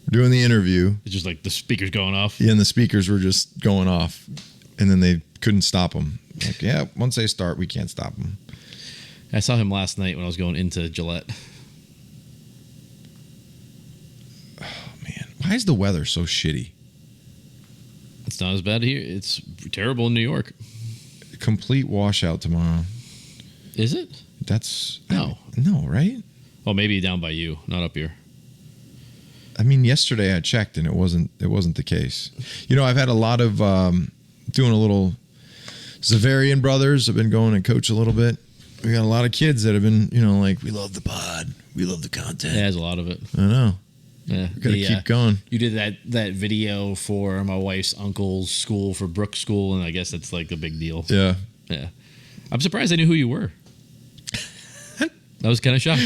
doing the interview. It's just like the speakers going off. Yeah, and the speakers were just going off. And then they couldn't stop them. Like, yeah, once they start, we can't stop them. I saw him last night when I was going into Gillette. Oh, man. Why is the weather so shitty? It's not as bad here. It's terrible in New York. Complete washout tomorrow. Is it? That's... No. No, right? Well, maybe down by you, not up here. I mean, yesterday I checked and it wasn't the case. You know, I've had a lot of doing a little Zavarian brothers. I've been going and coach a little bit. We got a lot of kids that have been, you know, like, we love the pod. We love the content. Yeah, there's a lot of it. I know. Yeah. We got to keep going. You did that video for my wife's uncle's school, for Brooks School, and I guess that's like a big deal. Yeah. Yeah. I'm surprised I knew who you were. I was kind of shocked.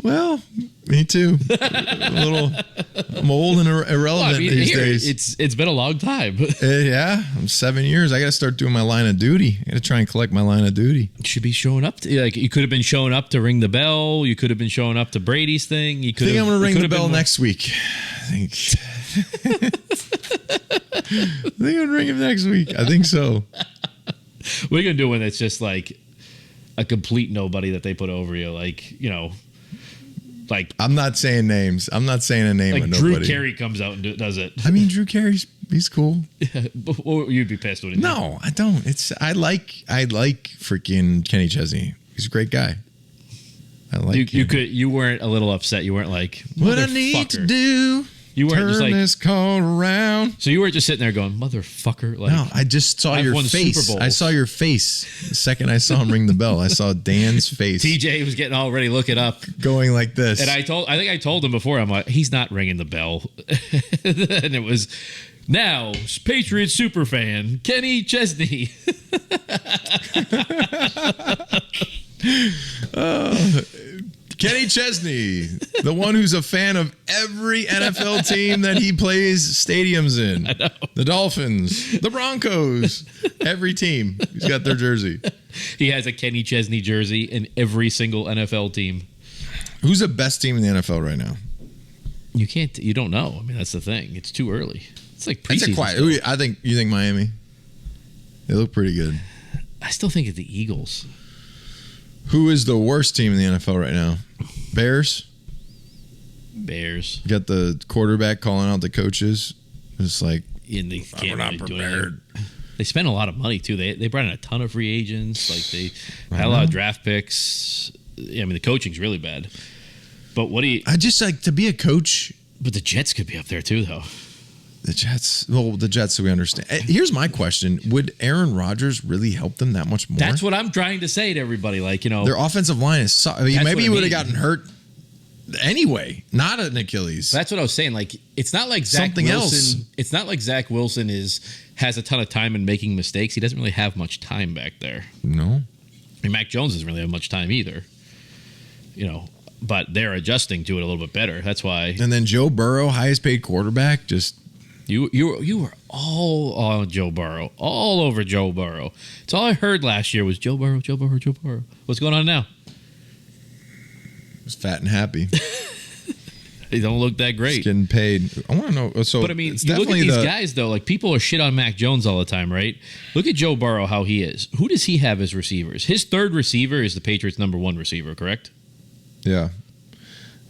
Well, me too. I'm old and irrelevant these days. It's been a long time. Yeah, I'm 7 years. I got to start doing my line of duty. I got to try and collect my line of duty. You should be showing up. Like, you could have been showing up to ring the bell. You could have been showing up to Brady's thing. I think I'm going to ring the bell next week. I think I'm going to ring him next week. I think so. What are you going to do when it's just like a complete nobody that they put over you? Like, you know, like... I'm not saying names. I'm not saying a name like of Drew nobody. Carey comes out and does it. I mean, Drew Carey's he's cool. Or you'd be pissed with it. No, I don't. I like freaking Kenny Chesney. He's a great guy. I like you weren't a little upset. You weren't like, what I need to do. You weren't turn just like this call around. So you were just sitting there going, motherfucker. Like, no, I just saw your face. I saw your face the second I saw him ring the bell. I saw Dan's face. TJ was getting all ready. Look it up, going like this. And I think I told him before. I'm like, he's not ringing the bell. And it was now Patriots superfan Kenny Chesney. Kenny Chesney, the one who's a fan of every NFL team that he plays stadiums in. The Dolphins, the Broncos, every team. He's got their jersey. He has a Kenny Chesney jersey in every single NFL team. Who's the best team in the NFL right now? You don't know. I mean, that's the thing. It's too early. It's like preseason. You think Miami? They look pretty good. I still think it's the Eagles. Who is the worst team in the NFL right now? Bears. You got the quarterback calling out the coaches. It's like, they can't we're not prepared. They spent a lot of money too. They brought in a ton of free agents. Like they had a lot of draft picks. I mean, the coaching's really bad. But I just like to be a coach. But the Jets could be up there too, though. The Jets, we understand. Here's my question. Would Aaron Rodgers really help them that much more? That's what I'm trying to say to everybody. Like, you know, their offensive line is maybe he would have gotten hurt anyway, not an Achilles. That's what I was saying. Like, it's not like Zach Wilson. It's not like Zach Wilson has a ton of time and making mistakes. He doesn't really have much time back there. No. And Mac Jones doesn't really have much time either. You know, but they're adjusting to it a little bit better. That's why. And then Joe Burrow, highest paid quarterback, just... You were all on Joe Burrow, all over Joe Burrow. It's all I heard last year was Joe Burrow, Joe Burrow, Joe Burrow. What's going on now? He's fat and happy. He don't look that great. He's getting paid. I want to know. So, but I mean, you look at these guys though. Like, people are shit on Mac Jones all the time, right? Look at Joe Burrow, how he is. Who does he have as receivers? His third receiver is the Patriots' number one receiver, correct? Yeah.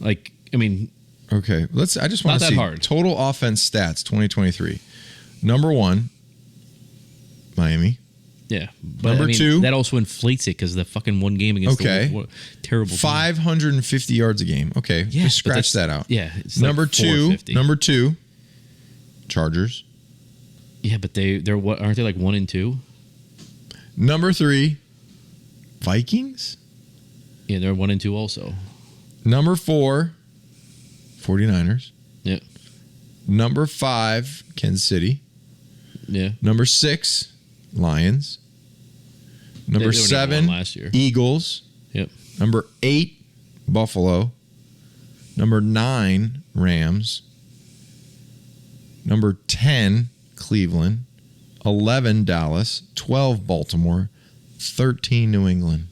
Like, I mean. Okay, I just want to see total offense stats 2023. Number 1, Miami. Yeah, but number 2, that also inflates it because the fucking one game against the terrible 550 yards a game. Okay, yeah, just scratch that out. Yeah, it's number 2, Chargers. Yeah, but they're what, aren't they like 1 and 2? Number 3, Vikings. Yeah, they're 1 and 2 also. Number 4. 49ers. Yeah. Number 5, Kansas City. Yeah. Number 6, Lions. Number 7, last year. Eagles. Yep. Number 8, Buffalo. Number 9, Rams. Number 10, Cleveland. 11, Dallas. 12, Baltimore. 13, New England.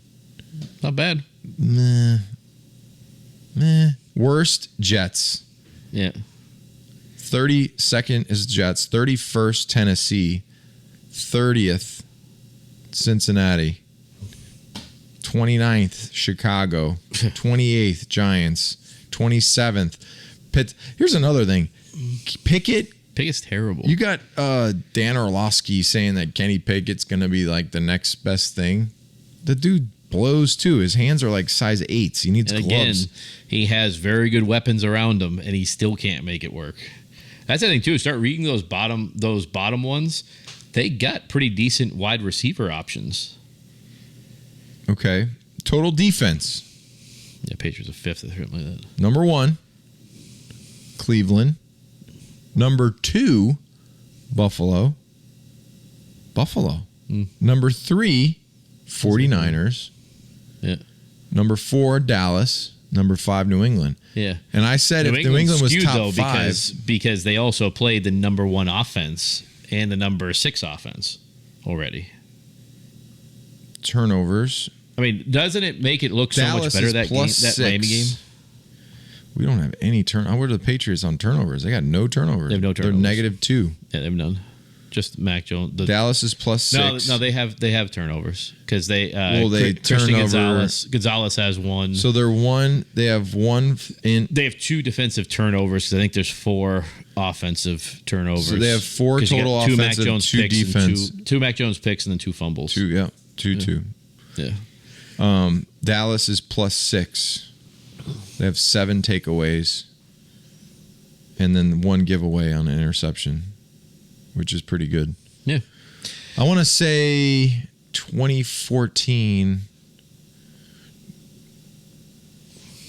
Not bad. Meh. Worst, Jets. Yeah. 32nd is Jets. 31st, Tennessee. 30th, Cincinnati. 29th, Chicago. 28th, Giants. 27th, Pitt. Here's another thing. Pickett's terrible. You got Dan Orlovsky saying that Kenny Pickett's going to be like the next best thing. The dude blows too. His hands are like size 8s. He needs gloves. Again, he has very good weapons around him, and he still can't make it work. That's the thing too. Start reading those bottom ones. They got pretty decent wide receiver options. Okay. Total defense. Yeah, Patriots are 5th or something like that. Number 1, Cleveland. Number 2, Buffalo. Number 3, 49ers. Yeah. Number 4, Dallas. Number 5, New England. Yeah. And I said if New England was skewed, top though, 5. because they also played the number 1 offense and the number 6 offense already. Turnovers. I mean, doesn't it make it look Dallas so much better, that Miami game? We don't have any Where are the Patriots on turnovers? They got no turnovers. They have no turnovers. They're -2. Yeah, they have none. Just Mac Jones. Dallas is +6. No, they have turnovers because they turn Christian over. Gonzalez has 1. So they have 1 in. They have 2 defensive turnovers because I think there's 4 offensive turnovers. So they have 4 total offensive, 2 defense. 2 Mac Jones picks and then 2 fumbles. 2. Yeah. Dallas is +6. They have 7 takeaways, and then 1 giveaway on an interception, which is pretty good. Yeah. I want to say 2014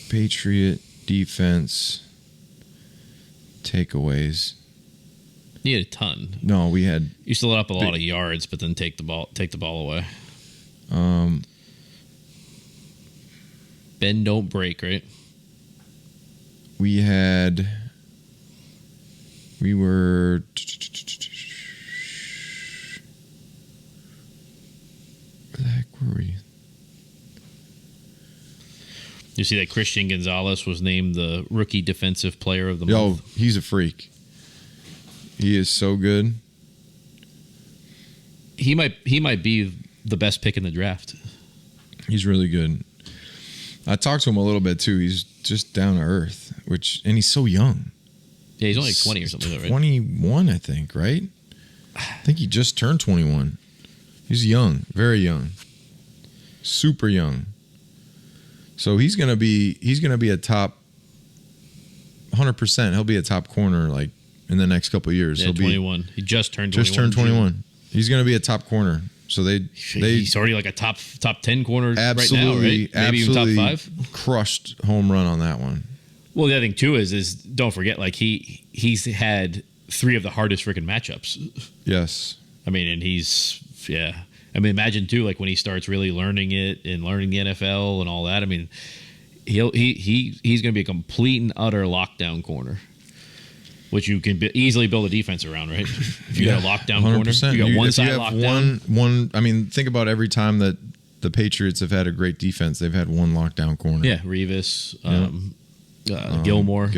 Patriot defense takeaways. You had a ton. No, we had. You used to let up a lot of yards, but then take the ball away. Bend don't break, right? We were. Where the heck were we? You see that Christian Gonzalez was named the rookie defensive player of the month? Yo, he's a freak. He is so good. He might be the best pick in the draft. He's really good. I talked to him a little bit too. He's just down to earth, and he's so young. Yeah, he's only like 20 or something, right? 21, I think, right? I think he just turned 21. He's young, very young, super young. So he's gonna be a top 100%. He'll be a top corner like in the next couple of years. Yeah, He'll 21. He just turned 21. Just turned 21. He's gonna be a top corner. So he's already like a top 10 corner absolutely, right now, right? Maybe even top 5. Crushed home run on that one. Well, the other thing too is don't forget, like he's had 3 of the hardest freaking matchups. Yes. I mean, and I mean, imagine too, like when he starts really learning it and learning the NFL and all that. I mean, he's going to be a complete and utter lockdown corner, which you can easily build a defense around, right? If you got a lockdown 100%. Corner, you got one side lockdown. One. I mean, think about every time that the Patriots have had a great defense, they've had one lockdown corner. Yeah, Revis, Gilmore,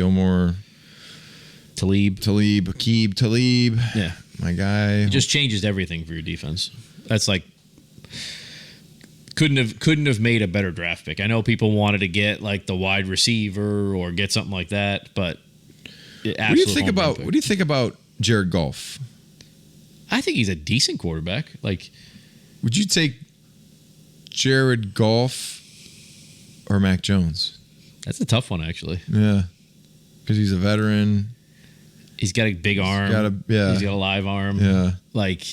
Talib. Yeah, my guy. It just changes everything for your defense. That's like couldn't have made a better draft pick. I know people wanted to get like the wide receiver or get something like that, but what do you think about Jared Goff? I think he's a decent quarterback. Like, would you take Jared Goff or Mac Jones? That's a tough one, actually. Yeah, because he's a veteran. He's got a big arm. He's got a live arm. Yeah, like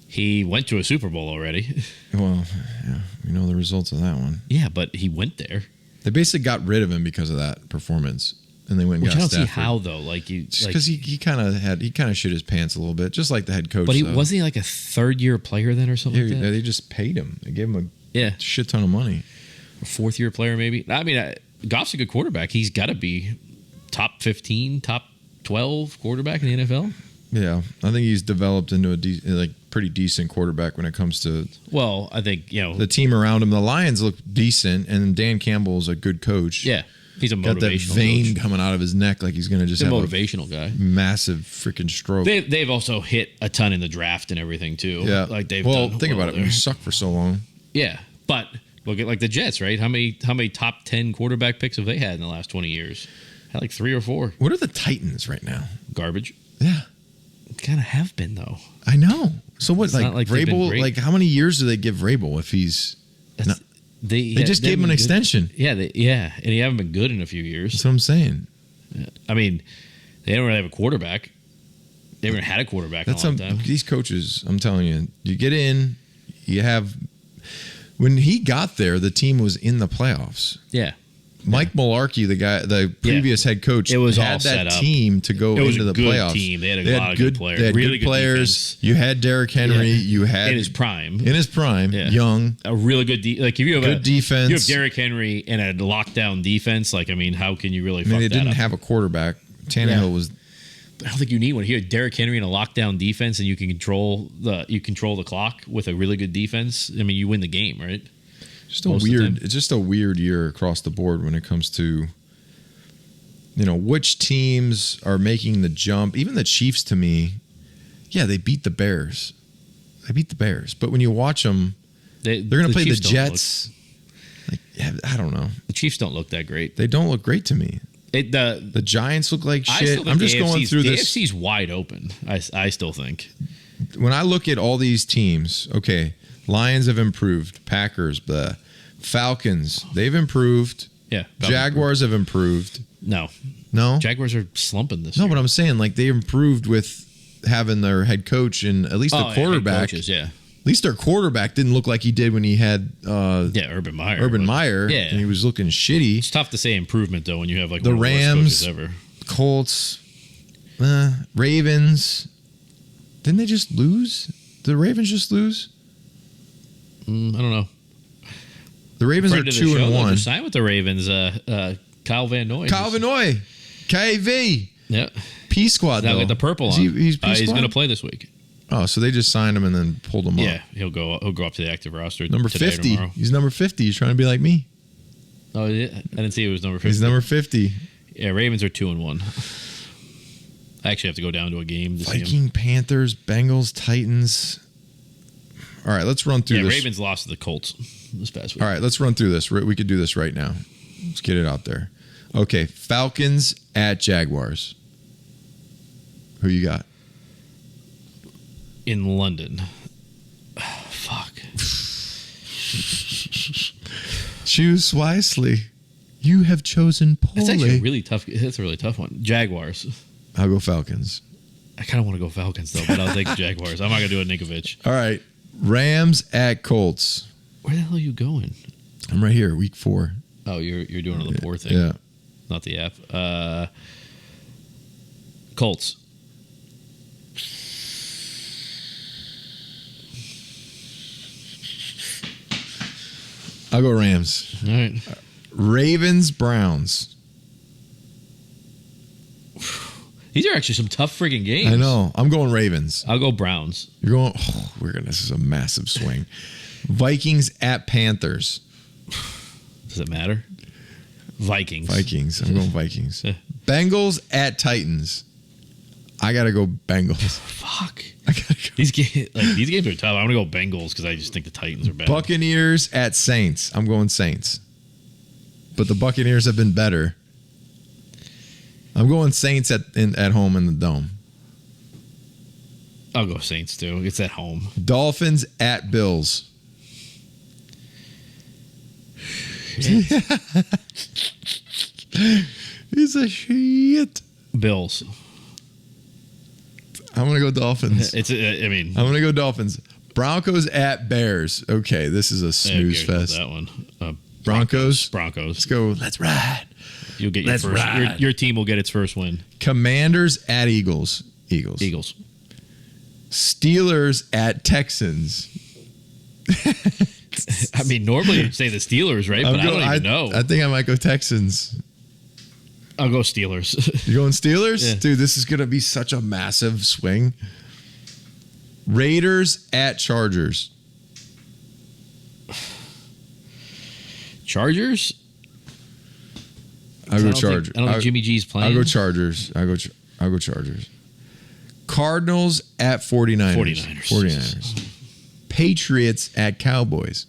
he went to a Super Bowl already. Well, yeah, we know the results of that one. Yeah, but he went there. They basically got rid of him because of that performance, and they went and got Stafford. I don't see how though. Like you, because he kind of shit his pants a little bit, just like the head coach. But wasn't he like a 3rd-year player then or something? Yeah, like that? They just paid him. They gave him a shit ton of money. A 4th-year player maybe. I mean, Goff's a good quarterback. He's got to be top 15, top 12 quarterback in the NFL. Yeah, I think he's developed into pretty decent quarterback when it comes to. Well, I think the team around him. The Lions look decent, and Dan Campbell is a good coach. Yeah, he's a motivational. Got that vein coach. coming out of his neck like he's going to just he's have a motivational guy. Massive freaking stroke. They've also hit a ton in the draft and everything too. Yeah, like they've. Well, done think well about it. there. We sucked for so long. Yeah, but look at like the Jets, right? How many top 10 quarterback picks have they had in the last 20 years? Had like 3 or 4. What are the Titans right now? Garbage. Yeah, kind of have been though. I know. So what? It's Like, not like they've been Vrabel? great. Like how many years do they give Vrabel if he's? Not, they just gave him an extension. Yeah, and he haven't been good in a few years. That's what I'm saying. Yeah. I mean, they don't really have a quarterback. They haven't had a quarterback in a long time. These coaches, I'm telling you, you get in, you have. When he got there, the team was in the playoffs. Yeah. Mike Mularkey, the previous head coach, it was had all set that up. team to go into the playoffs. Team. They had a lot of good players. They had really good players. Defense. You had Derrick Henry. Yeah. You had in his prime. Young. A really good like if you have good defense. You have Derrick Henry and a lockdown defense. Like I mean, how can you really? They didn't have a quarterback. Tannehill was. I don't think you need one. You have Derrick Henry in a lockdown defense, and you can control the clock with a really good defense. I mean, you win the game, right? It's just a weird year across the board when it comes to, which teams are making the jump. Even the Chiefs, to me, they beat the Bears. But when you watch them, they're going to play the Jets. I don't know. The Chiefs don't look that great. They don't look great to me. The Giants look like shit. I'm just going through this. The AFC's wide open. I still think. When I look at all these teams, okay, Lions have improved. Packers, the Falcons, they've improved. Yeah. Jaguars have improved. No. Jaguars are slumping this year. No, but I'm saying like they improved with having their head coach and at least the quarterback. Coaches, yeah. At least their quarterback didn't look like he did when he had Urban Meyer. Yeah. And he was looking shitty. It's tough to say improvement though when you have like the one of the Rams, worst coaches ever. Colts, Ravens. Didn't they just lose? Did the Ravens just lose? I don't know. The Ravens are 2-1. Signed with the Ravens. Kyle Van Noy. KV. Yeah. P Squad. Now with the purple on. He's going to play this week. Oh, so they just signed him and then pulled him up. Yeah, he'll go up to the active roster. Number 50. Tomorrow. He's number 50. He's trying to be like me. Oh, yeah. I didn't see it was number 50. He's number 50. Yeah, Ravens are 2-1. I actually have to go down to a game to see Viking, him. Panthers, Bengals, Titans. All right, let's run through this. Ravens lost to the Colts this past week. All right, let's run through this. We could do this right now. Let's get it out there. Okay, Falcons at Jaguars. Who you got? In London. Fuck. Choose wisely. You have chosen poorly. That's actually really tough. That's a really tough one. Jaguars. I'll go Falcons. I kind of want to go Falcons, though, but I'll take the Jaguars. I'm not going to do a Ninkovich. All right. Rams at Colts. Where the hell are you going? I'm right here, week 4. Oh, you're doing on the poor thing. Yeah. Not the app. Colts. I'll go Rams. All right. Ravens, Browns. These are actually some tough friggin' games. I know. I'm going Ravens. I'll go Browns. You're going. Oh, this is a massive swing. Vikings at Panthers. Does it matter? Vikings. I'm going Vikings. Bengals at Titans. I gotta go Bengals. Fuck. I gotta go. These games are tough. I'm gonna go Bengals because I just think the Titans are bad. Buccaneers at Saints. I'm going Saints. But the Buccaneers have been better. I'm going Saints at home in the Dome. I'll go Saints too. It's at home. Dolphins at Bills. He's a shit. Bills. I'm gonna go Dolphins. I'm gonna go Dolphins. Broncos at Bears. Okay, this is a snooze fest. That one. Broncos. Let's go. Let's ride. You'll get your first. Your team will get its first win. Commanders at Eagles. Eagles. Steelers at Texans. I mean, normally you'd say the Steelers, right? But I don't even know. I think I might go Texans. I'll go Steelers. You're going Steelers? Yeah. Dude, this is going to be such a massive swing. Raiders at Chargers. Chargers? I'll go Chargers. I don't think Jimmy G's playing. I'll go Chargers. I'll go Chargers. Cardinals at 49ers. 49ers. Patriots at Cowboys.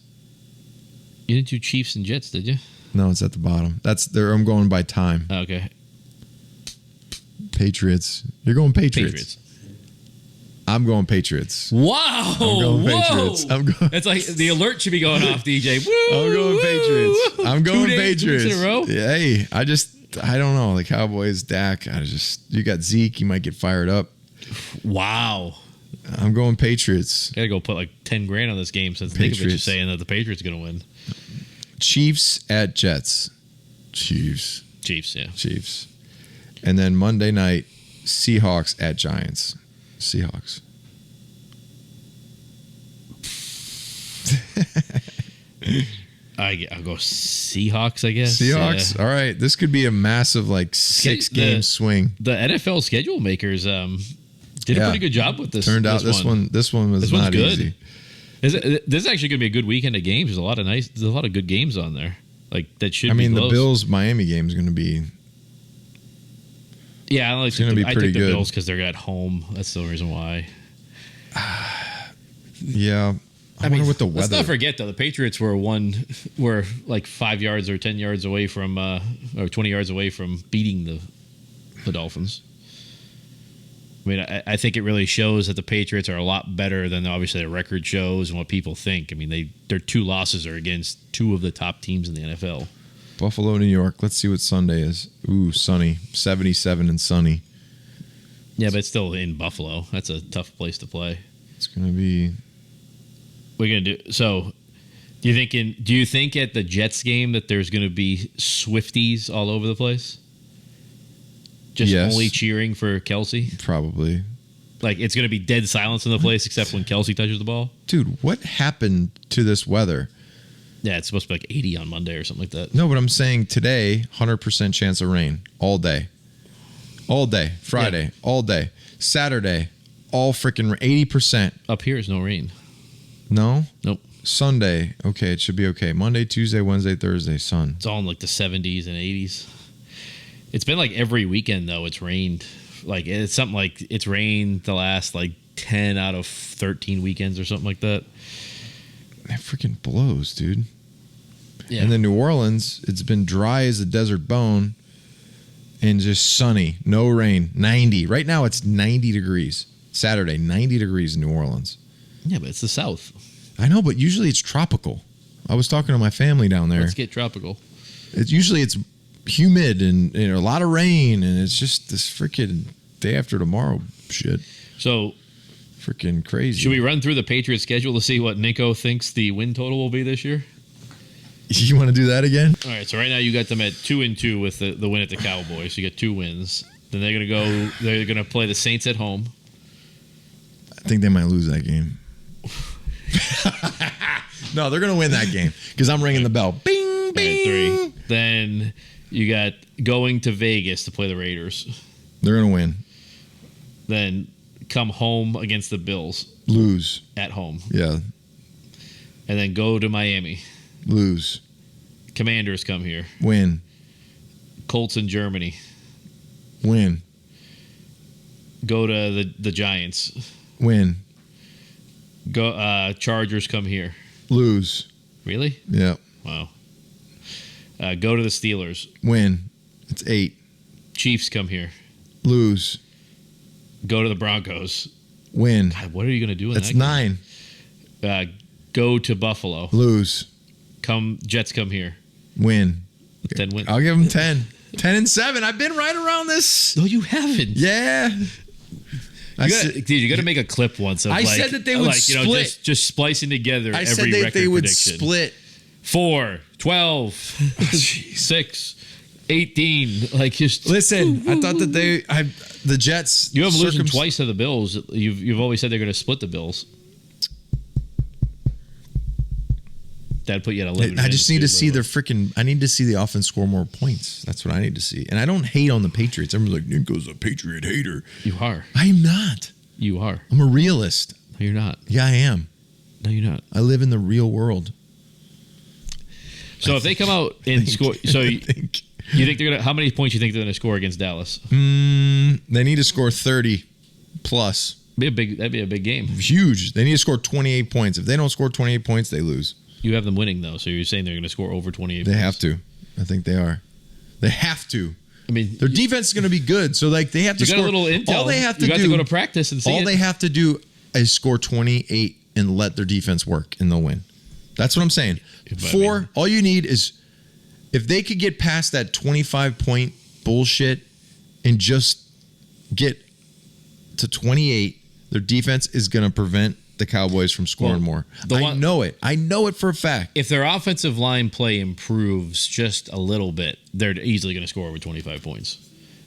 You didn't do Chiefs and Jets, did you? No, it's at the bottom. That's there. I'm going by time. Okay. Patriots. You're going Patriots. I'm going Patriots. Wow. I'm going Patriots. It's like the alert should be going off, DJ. Woo, I'm going Patriots. I'm going 2 Patriots. 2 weeks in a row? Yeah, hey, I don't know. The Cowboys, Dak. You got Zeke. You might get fired up. Wow. I'm going Patriots. Gotta go put like 10 grand on this game since Ninkovich is saying that the Patriots are gonna win. Chiefs at Jets. Chiefs. Yeah. Chiefs. And then Monday night, Seahawks at Giants. Seahawks. I'll go Seahawks, I guess. Seahawks? Yeah. All right. This could be a massive, 6-game swing. The NFL schedule makers did a pretty good job with this. Turned out this one was not good. easy. This is actually going to be a good weekend of games. There's a lot of good games on there. That should be close. The Bills Miami game is going to be. Yeah, I take the Bills because they're at home. That's the reason why. Yeah. I wonder what the weather. Let's not forget though, the Patriots were 5 yards or 10 yards away from or 20 yards away from beating the Dolphins. I mean, I think it really shows that the Patriots are a lot better than obviously their record shows and what people think. I mean, their 2 losses are against 2 of the top teams in the NFL. Buffalo, New York. Let's see what Sunday is. Ooh, sunny. 77 and sunny. Yeah, but it's still in Buffalo. That's a tough place to play. It's going to be. We're going to do. So, do you think at the Jets game that there's going to be Swifties all over the place? Just only cheering for Kelce? Probably. It's going to be dead silence in the place except when Kelce touches the ball? Dude, what happened to this weather? Yeah, it's supposed to be 80 on Monday or something like that. No, but I'm saying today, 100% chance of rain all day. All day. Friday, all day. Saturday, all freaking 80%. Up here is no rain. No? Nope. Sunday, okay, it should be okay. Monday, Tuesday, Wednesday, Thursday, sun. It's all in the 70s and 80s. It's been every weekend, though, it's rained. It's something it's rained the last 10 out of 13 weekends or something like that. That freaking blows, dude. Yeah. And then New Orleans, it's been dry as a desert bone and just sunny. No rain. 90. Right now it's 90 degrees. Saturday, 90 degrees in New Orleans. Yeah, but it's the South. I know, but usually it's tropical. I was talking to my family down there. Let's get tropical. It's humid and a lot of rain, and it's just this freaking day after tomorrow shit. So freaking crazy. Should we run through the Patriots schedule to see what Ninko thinks the win total will be this year? You want to do that again? All right, so right now you got them at 2-2 with the win at the Cowboys. You got 2 wins. Then they're gonna play the Saints at home. I think they might lose that game. No, they're gonna win that game because I'm ringing the bell. Bing, bing. 3. Then you got going to Vegas to play the Raiders. They're gonna win. Then come home against the Bills. Lose. At home. Yeah. And then go to Miami. Lose. Commanders come here. Win. Colts in Germany. Win. Go to the Giants. Win. Go Chargers come here. Lose. Really? Yeah. Wow. Go to the Steelers. Win. It's 8. Chiefs come here. Lose. Go to the Broncos. Win. God, what are you going to do in That's that 9. Go to Buffalo. Lose. Jets come here. Win. 10 win. I'll give them 10. 10 and 7. I've been right around this. No, you haven't. Yeah. You got to make a clip once. Of I said that they would split. Just splicing together I every said record they would prediction. split. 4, 12, 6, 18. Listen. I thought that the Jets. You have them losing twice to the Bills. You've always said they're going to split the Bills. That'd put you at 11. I just need to see their freaking. I need to see the offense score more points. That's what I need to see. And I don't hate on the Patriots. Everyone's like, Ninko's a Patriot hater. You are. I am not. You are. I'm a realist. No, you're not. Yeah, I am. No, you're not. I live in the real world. So if they come out and score, so you think they're gonna? How many points you think they're gonna score against Dallas? They need to score 30 plus. That'd be a big game. Huge. They need to score 28 points. If they don't score 28 points, they lose. You have them winning though, so you're saying they're going to score over 28. They points. have to. I think they are. They have to. I mean, their defense is going to be good, so like they have to you got score. A little intel. All they have to you got do. to go to practice and see. All it. they have to do is score 28 and let their defense work, and they'll win. That's what I'm saying. All you need is if they could get past that 25-point bullshit and just get to 28, their defense is going to prevent the Cowboys from scoring more. I know it. I know it for a fact. If their offensive line play improves just a little bit, they're easily going to score over 25 points.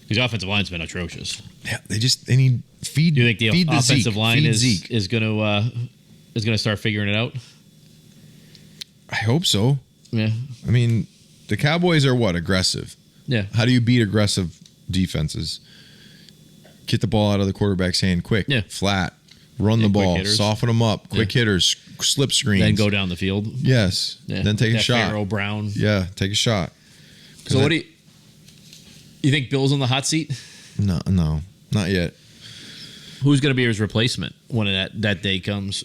Because the offensive line's been atrocious. Yeah, they need feed. Do you think the offensive line is going to start figuring it out? I hope so. Yeah. I mean, the Cowboys are what? Aggressive. Yeah. How do you beat aggressive defenses? Get the ball out of the quarterback's hand quick. Yeah. Flat. Run the ball. Soften them up. Quick hitters. Slip screens. Then go down the field. Yes. Yeah. Then take a shot. Pharaoh Brown. Yeah. Take a shot. So what do you think Bill's on the hot seat? No. Not yet. Who's going to be his replacement when that day comes?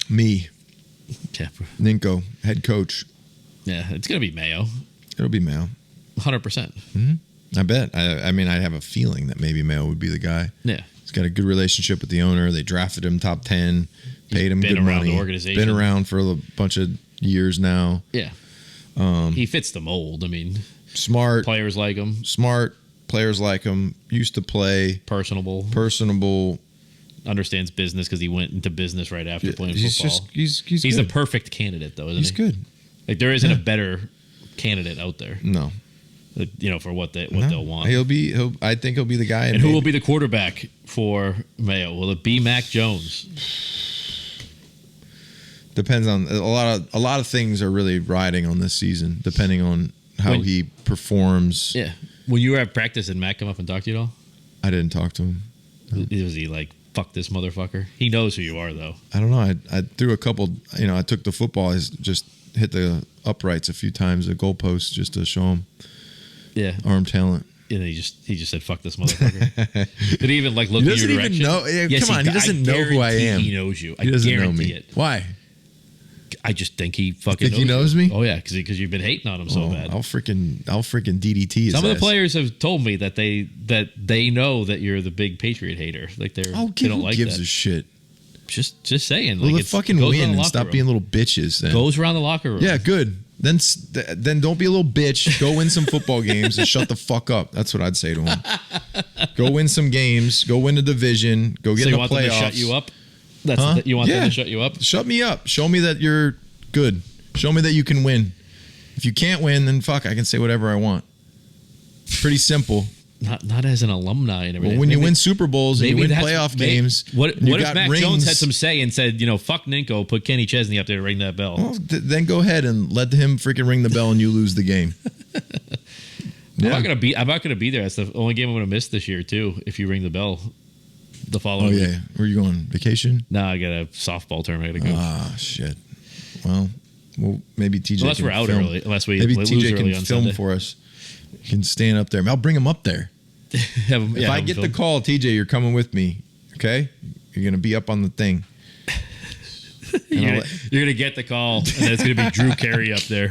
Me. Yeah. Ninko, head coach. Yeah, it's going to be Mayo. It'll be Mayo. 100%. Mm-hmm. I bet. I mean, I have a feeling that maybe Mayo would be the guy. Yeah. He's got a good relationship with the owner. They drafted him top 10, paid him good money. The organization. Been around for a bunch of years now. Yeah. He fits the mold. I mean, smart. Players like him. Smart. Players like him. Used to play. Personable. Understands business because he went into business right after playing football. He's the perfect candidate, though, isn't he? He's good. Like, there isn't a better candidate out there. No. For what they'll want. I think he'll be the guy. And who will be the quarterback for Mayo? Will it be Mac Jones? Depends on a lot of things are really riding on this season, depending on how he performs. Yeah. When you were at practice, did Mac come up and talk to you at all? I didn't talk to him. No. Was he like, fuck this motherfucker? He knows who you are, though. I don't know. I threw a couple. I took the football. I just hit the uprights a few times, the goalposts, just to show him. Yeah, arm talent. And he just said, "Fuck this motherfucker." Did he even look in your direction? He doesn't even know. Yes, come on, he doesn't know who I am. He knows you. He doesn't know me. Why? I just think he fucking knows me. Oh yeah, because you've been hating on him so bad. I'll freaking DDT his Some of the players have told me that they know that you're the big Patriot hater. Like they don't like that. Who gives a shit? Just saying. Well, let's fucking win and stop being little bitches. Then goes around the locker room. Yeah, good. Then don't be a little bitch. Go win some football games and shut the fuck up. That's what I'd say to him. Go win some games. Go win a division. Go get in the playoffs. Them to shut you up? You want them to shut you up? Shut me up. Show me that you're good. Show me that you can win. If you can't win, then fuck, I can say whatever I want. Pretty simple. Not as an alumni and everything. Well, when you win Super Bowls and you win playoff games, what if Mac Jones had some say and said, fuck Ninko, put Kenny Chesney up there to ring that bell? Well, then go ahead and let him freaking ring the bell and you lose the game. Yeah. I'm not gonna be there. That's the only game I'm gonna miss this year too. If you ring the bell, the following. Oh yeah, where are you going? Vacation? No, I got a softball tournament. I gotta go. Ah shit. Well, maybe TJ. Unless we're out early. Unless we maybe lose TJ early can on film Sunday. for us. He can stand up there. I'll bring him up there. If I get the call, TJ, you're coming with me. Okay, you're gonna be up on the thing. You're gonna get the call, and it's gonna be Drew Carey up there.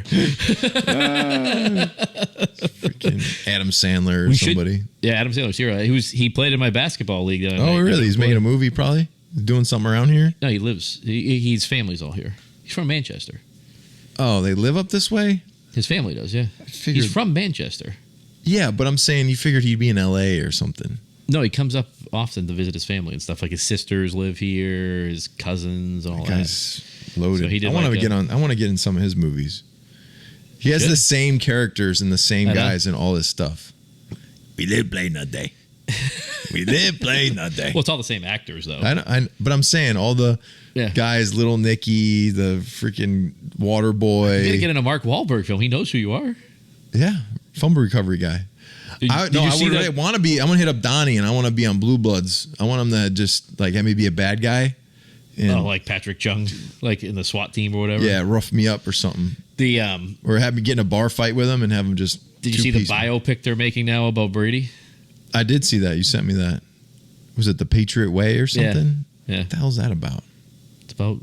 Freaking Adam Sandler or somebody. Adam Sandler's here. He played in my basketball league. Really? He's making a movie, probably doing something around here. No, he lives. His family's all here. He's from Manchester. Oh, they live up this way? His family does, yeah. He's from Manchester. Yeah, but I'm saying you figured he'd be in L.A. or something. No, he comes up often to visit his family and stuff. Like his sisters live here, his cousins, and all that. Guy's loaded. So he did I want to get in some of his movies. He has the same characters and the same guys in all his stuff. We live play not day. We live play not day. Well, it's all the same actors though. But I'm saying all the guys, Little Nicky, the freaking Water Boy. You gotta get in a Mark Wahlberg film. He knows who you are. Yeah, fumble recovery guy. I want to be. I want to hit up Donnie, and I want to be on Blue Bloods. I want him to just like have me be a bad guy, And, like Patrick Chung, like in the SWAT team or whatever. Yeah, rough me up or something. Or have me get in a bar fight with him and have him just. Did you see the biopic they're making now about Brady? I did see that. You sent me that. Was it the Patriot Way or something? Yeah. What the hell's that about? It's about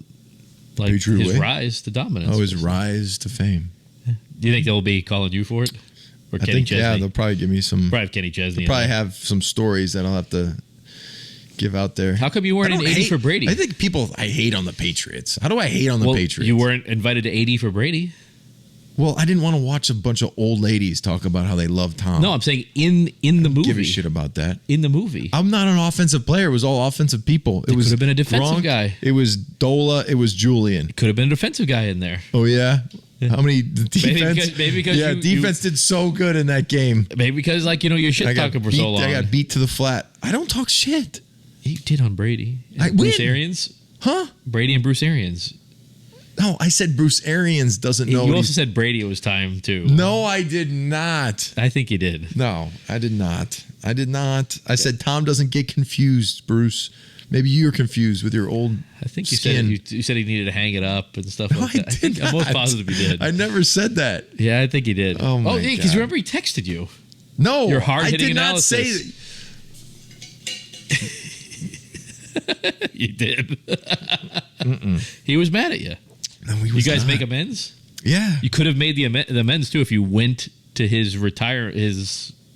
like Patriot his Way? rise to dominance. Oh, his rise to fame. Do you think they'll be calling you for it? Or Kenny Chesney? Yeah, they'll probably give me some. Probably have Kenny Chesney. They'll probably have some stories that I'll have to give out there. How come you weren't in 80 for Brady? I think I hate on the Patriots. How do I hate on the Patriots? You weren't invited to 80 for Brady. Well, I didn't want to watch a bunch of old ladies talk about how they love Tom. No, I'm saying in the movie. Give a shit about that. In the movie. I'm not an offensive player. It was all offensive people. It could have been a defensive guy. It was Dola. It was Julian. Could have been a defensive guy in there. Oh, yeah? How many defense? Maybe because defense did so good in that game. Maybe because, you're shit talking for so long. I got beat to the flat. I don't talk shit. You did on Brady. Bruce Arians? Huh? Brady and Bruce Arians. No, I said Bruce Arians doesn't know. You also said Brady it was time, too. No, I did not. I think you did. No, I did not. I said Tom doesn't get confused, Bruce. Maybe you're confused with your old I think you skin. said you said he needed to hang it up and stuff like I that. I think I'm most positive you did. I never said that. Yeah, I think you did. Oh, my God. Because remember he texted you. No, your hard-hitting I did analysis. not say You did. He was mad at you. No, you guys make amends? Yeah. You could have made the amends too if you went to his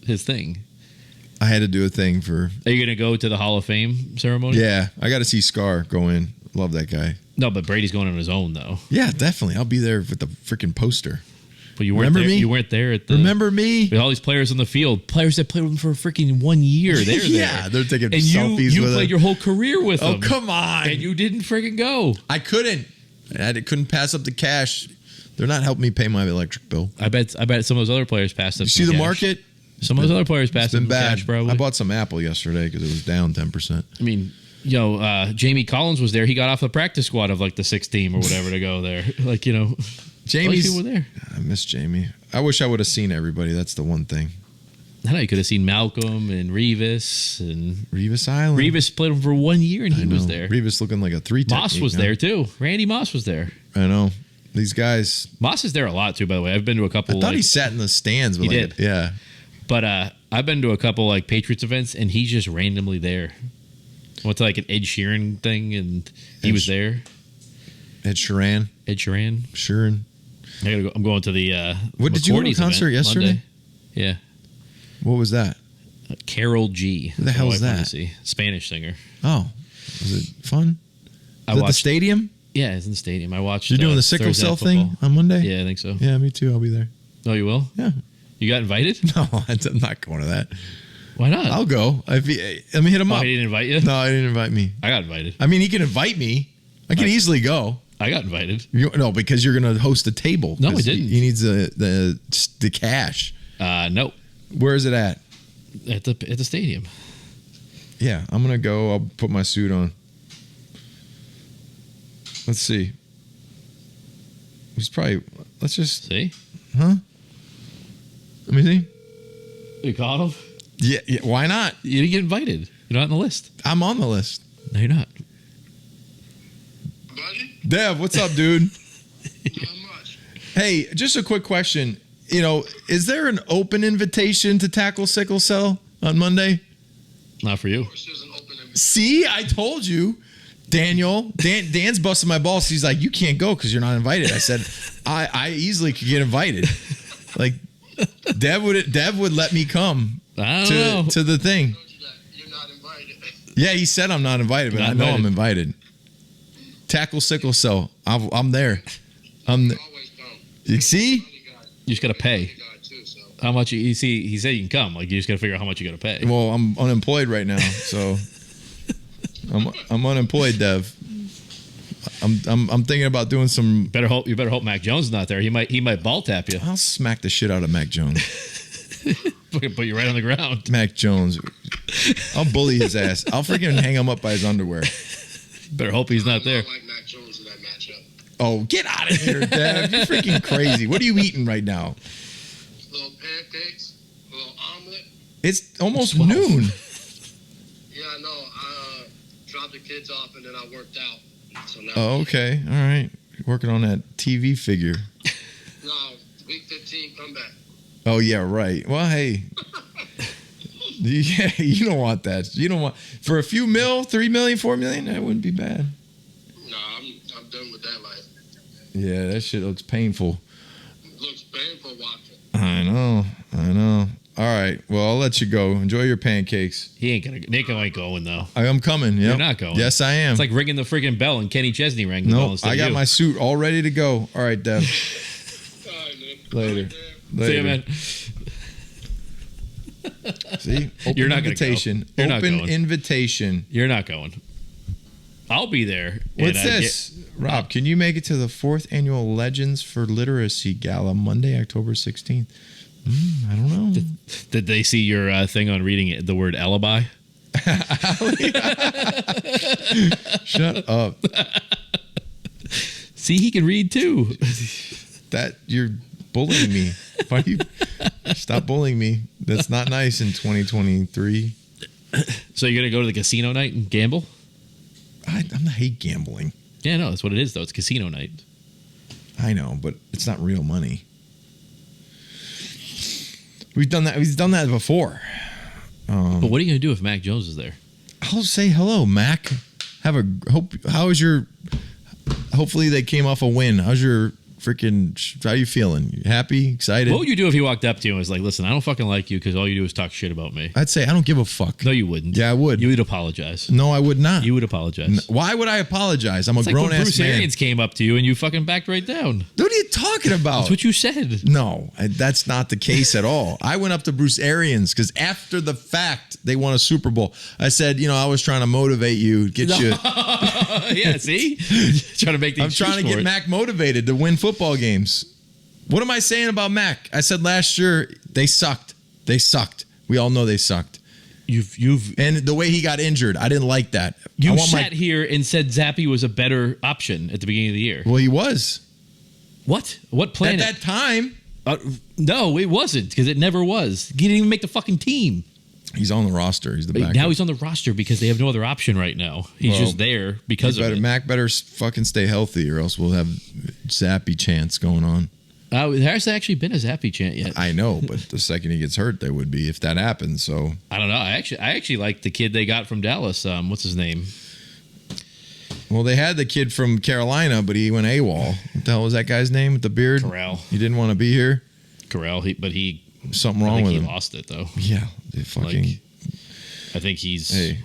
his thing. I had to do a thing for. Are you going to go to the Hall of Fame ceremony? Yeah, I got to see Scar go in. Love that guy. No, but Brady's going on his own though. Yeah, definitely. I'll be there with the freaking poster. But you weren't there. You weren't there at the. Remember me? With all these players on the field, players that played with him for freaking 1 year. They're there. Yeah, they're taking and selfies you with played him. your whole career with them. Oh, come on! And you didn't freaking go. I couldn't. Couldn't pass up the cash. They're not helping me pay my electric bill. I bet some of those other players passed up. You see the market? Some of those other players passed up. It's been bad. Cash, probably. I bought some Apple yesterday because it was down 10%. I mean, Jamie Collins was there. He got off the practice squad of the 6 team or whatever to go there. Jamie's people were there. I miss Jamie. I wish I would have seen everybody. That's the one thing. I know you could have seen Malcolm and Revis and Revis Island. Revis played him for 1 year and he was there. Revis looking like a 3 Moss was there too. Randy Moss was there. I know. These guys. Moss is there a lot too, by the way. I've been to a couple. I thought he sat in the stands. With he did. Yeah. But I've been to a couple Patriots events and he's just randomly there. I went to an Ed Sheeran thing and he was there. Ed Sheeran. I gotta go. I'm going to the. What did you go to a concert yesterday? Monday. Yeah. What was that? Carol G. Who the hell is that? Spanish singer. Oh, was it fun? At the stadium? Yeah, it's in the stadium. I watched. You're doing the sickle cell thing on Monday? Yeah, I think so. Yeah, me too. I'll be there. Oh, you will? Yeah. You got invited? No, I'm not going to that. Why not? I'll go. Let me hit him up. He didn't invite you? No, he didn't invite me. I got invited. I mean, he can invite me. I can easily go. I got invited. No, because you're going to host a table. No, I didn't. He needs the cash. No. Where is it at? At the stadium. Yeah, I'm going to go. I'll put my suit on. Let's see. Let's just see. Huh? Let me see. You caught him? Yeah. Why not? You didn't get invited. You're not on the list. I'm on the list. No, you're not. Buddy? Dev, what's up, dude? Not much. Hey, just a quick question. Is there an open invitation to tackle sickle cell on Monday? Not for you. Of course, there's an open invitation. See, I told you. Dan's busting my balls. He's like, you can't go because you're not invited. I said, I easily could get invited. Dev would let me come to the thing. You're not invited. Yeah, he said I'm not invited, but I know I'm invited. Tackle sickle cell. I'm there. Always come. You see? You just got to pay. How much you see? He said you can come. You just got to figure out how much you got to pay. Well, I'm unemployed right now, so I'm unemployed, Dev. I'm thinking about doing some. You better hope Mac Jones is not there. He might ball tap you. I'll smack the shit out of Mac Jones. Put you right on the ground. Mac Jones. I'll bully his ass. I'll freaking hang him up by his underwear. Better hope he's not there. I like Mac Jones in that matchup. Oh, get out of here, Dev. You're freaking crazy. What are you eating right now? Little pancakes, a little omelet. It's almost noon. Yeah, I know. I dropped the kids off and then I worked out. So now, Oh, okay. All right. Working on that TV figure. no, week 15, come back. Oh, yeah, right. Well, hey. Yeah, you don't want that. You don't want for a few mil, 3 million, 4 million. That wouldn't be bad. No, I'm done with that life. Yeah, that shit looks painful. It looks painful watching. I know. All right. Well, I'll let you go. Enjoy your pancakes. He ain't gonna. Ninko ain't going though. I'm coming. Yep. You're not going. Yes, I am. It's like ringing the freaking bell, and Kenny Chesney rang the bell No, instead I of got you. my suit all ready to go. All right, Dev. All right, man. Later. See you, man. See? Open You're not gonna invitation. go. You're not Open going. invitation. You're not going. I'll be there. What's this? Rob, can you make it to the 4th annual Legends for Literacy Gala Monday, October 16th? I don't know. Did they see your thing on reading it, the word alibi? Shut up. See, he can read too. That you're bullying me. Why do you stop bullying me? That's not nice in 2023. So you're gonna go to the casino night and gamble? I hate gambling. Yeah, no, that's what it is though. It's casino night. I know, but it's not real money. We've done that. We've done that before. But what are you gonna do if Mac Jones is there? I'll say hello, Mac. How's your? Hopefully they came off a win. How's your freaking? How you feeling? You happy? Excited? What would you do if he walked up to you and was like, "Listen, I don't fucking like you because all you do is talk shit about me"? I'd say I don't give a fuck. No, you wouldn't. Yeah, I would. You would apologize. No, I would not. You would apologize. Why would I apologize? I'm a It's like grown when ass Bruce man. Arians came up to you and you fucking backed right down. What are you talking about? That's what you said. No, that's not the case at all. I went up to Bruce Arians because after the fact they won a Super Bowl. I said, I was trying to motivate you, get you. Yeah, see, trying to make these. I'm trying to get Mac motivated to win football games. What am I saying about Mac? I said last year they sucked. They sucked. We all know they sucked. And the way he got injured, I didn't like that. You sat here and said Zappy was a better option at the beginning of the year. Well, he was. What? What planet? At that time. No, it wasn't because it never was. He didn't even make the fucking team. He's on the roster. He's the backup. Now he's on the roster because they have no other option right now. He's just there because of it. Mac better fucking stay healthy or else we'll have Zappy chants going on. There hasn't actually been a Zappy chant yet. I know, but the second he gets hurt, there would be if that happens. So I don't know. I actually like the kid they got from Dallas. What's his name? Well, they had the kid from Carolina, but he went AWOL. What the hell was that guy's name with the beard? Corral. He didn't want to be here. Corral. Something wrong with him. He lost it though. Yeah, they fucking. I think he's. Hey,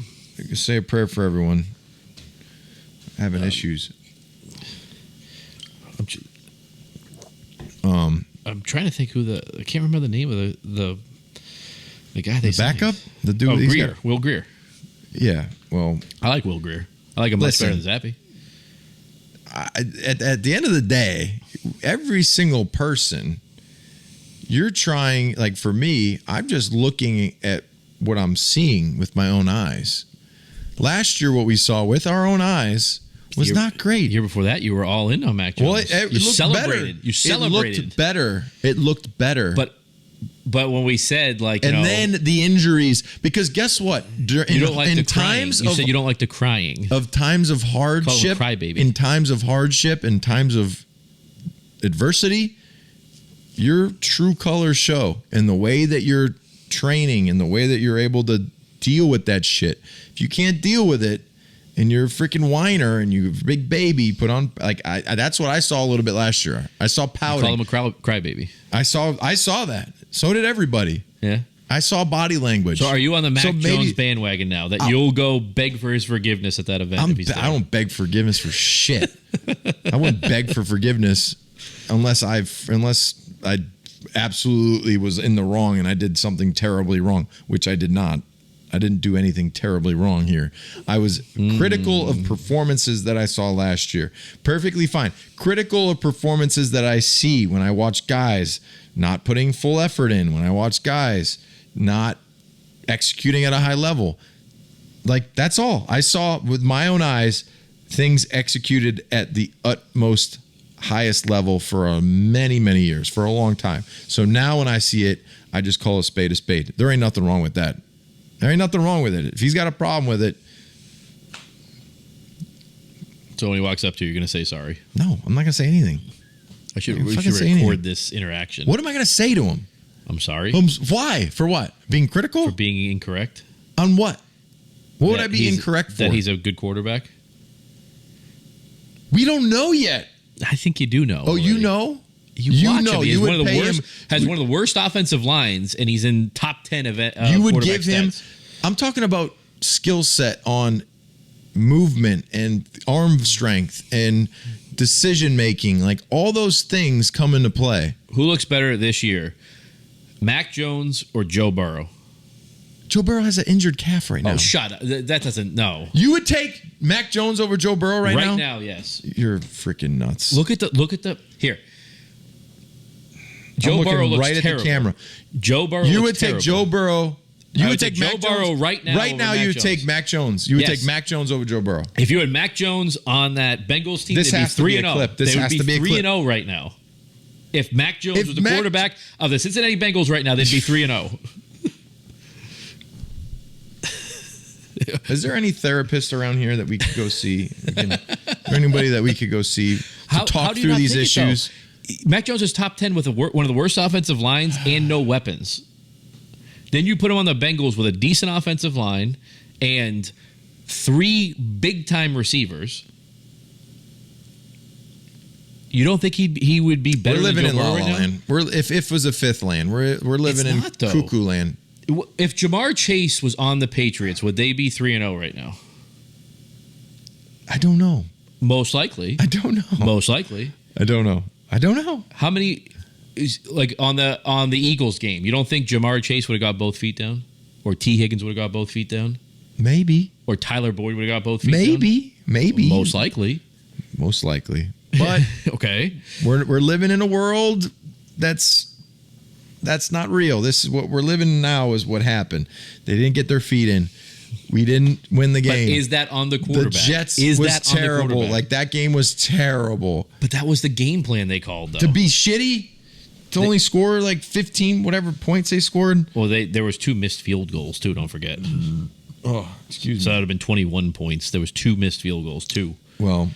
say a prayer for everyone having issues. I'm trying to think I can't remember the name of the guy they signed. Backup? The dude. Greer. Will Greer. Yeah. Well, I like Will Greer. I like him much better than Zappy. At the end of the day, every single person, you're trying. Like for me, I'm just looking at what I'm seeing with my own eyes. Last year, what we saw with our own eyes was not great. The year before that, you were all in on Mac Jones. Well, it you looked celebrated. better. You celebrated. It looked better. It looked better. But when we said then the injuries, because guess what? You don't like the crying. You said you don't like the crying. Of times of hardship, in times of hardship, in times of adversity, your true colors show in the way that you're training and the way that you're able to deal with that shit. If you can't deal with it, and you're a freaking whiner and you're a big baby, put on that's what I saw a little bit last year. I saw pouting. You call him a crybaby. I saw that. So did everybody. Yeah. I saw body language. So are you on the Mac Jones bandwagon now that you'll go beg for his forgiveness at that event? If he's there? I don't beg forgiveness for shit. I wouldn't beg for forgiveness unless I absolutely was in the wrong and I did something terribly wrong, which I did not. I didn't do anything terribly wrong here. I was critical of performances that I saw last year. Perfectly fine. Critical of performances that I see when I watch guys not putting full effort in, when I watch guys not executing at a high level. Like, that's all. I saw with my own eyes things executed at the utmost highest level for many, many years, for a long time. So now when I see it, I just call a spade a spade. There ain't nothing wrong with that. There ain't nothing wrong with it. If he's got a problem with it, So when he walks up to you, you're going to say sorry. No, I'm not going to say anything. We should say record anything. this interaction. What am I going to say to him? I'm sorry. Why? For what? Being critical? For being incorrect. On what? What would That I be he's- incorrect for? That he's a good quarterback. We don't know yet. I think you do know. Oh, you already. know? You watch know. him. He's You one would of the pay worst. him. Has one of the worst offensive lines, and he's in top 10 of You would quarterback give him. stats. I'm talking about skill set on movement and arm strength and decision making. Like all those things come into play. Who looks better this year, Mac Jones or Joe Burrow? Joe Burrow has an injured calf right now. Oh, shut up. That doesn't. No. You would take Mac Jones over Joe Burrow right now? Right now, yes. You're freaking nuts. Look at the here. Joe looking Burrow looks right terrible. at the camera. Joe Burrow. You would looks take terrible. Joe Burrow. You I would would take take Mac Joe Burrow Jones. right now Right over now, Mac you would Jones. take Mac Jones. You would Yes. take Mac Jones over Joe Burrow. If you had Mac Jones on that Bengals team, This they'd be has to be 3 a and 0. clip. This They would has be to be a 3 clip. and 0 right now. If Mac Jones If was the Mac- quarterback of the Cincinnati Bengals right now, they'd be 3 and 0. Is there any therapist around here that we could go see? Is there anybody that we could go see to talk do you through not these think it, though? issues? Mac Jones is top 10 with one of the worst offensive lines and no weapons. Then you put him on the Bengals with a decent offensive line and 3 big-time receivers. You don't think he would be better We're living than in Joe La Burrow La right now? Land. If was a fifth land. We're living It's in not, though. cuckoo land. If Jamar Chase was on the Patriots, would they be 3 and 0 right now? I don't know. Most likely. I don't know. Most likely. I don't know. I don't know. How many is like on the Eagles game? You don't think Jamar Chase would have got both feet down, or T Higgins would have got both feet down, Maybe. or Tyler Boyd would have got both feet down? Maybe. Most likely. Most likely. But Okay. we're living in a world that's not real. This is what we're living in now. Is what happened. They didn't get their feet in. We didn't win the But game. is that on the quarterback? The Jets is was that on the terrible. quarterback? Like that game was terrible. But that was the game plan they called, though. To be shitty, to only score like 15 whatever points they scored. Well, there was 2 missed field goals too. Don't forget. Oh, excuse So that would have been 21 points. There was 2 missed field goals, 2. Well,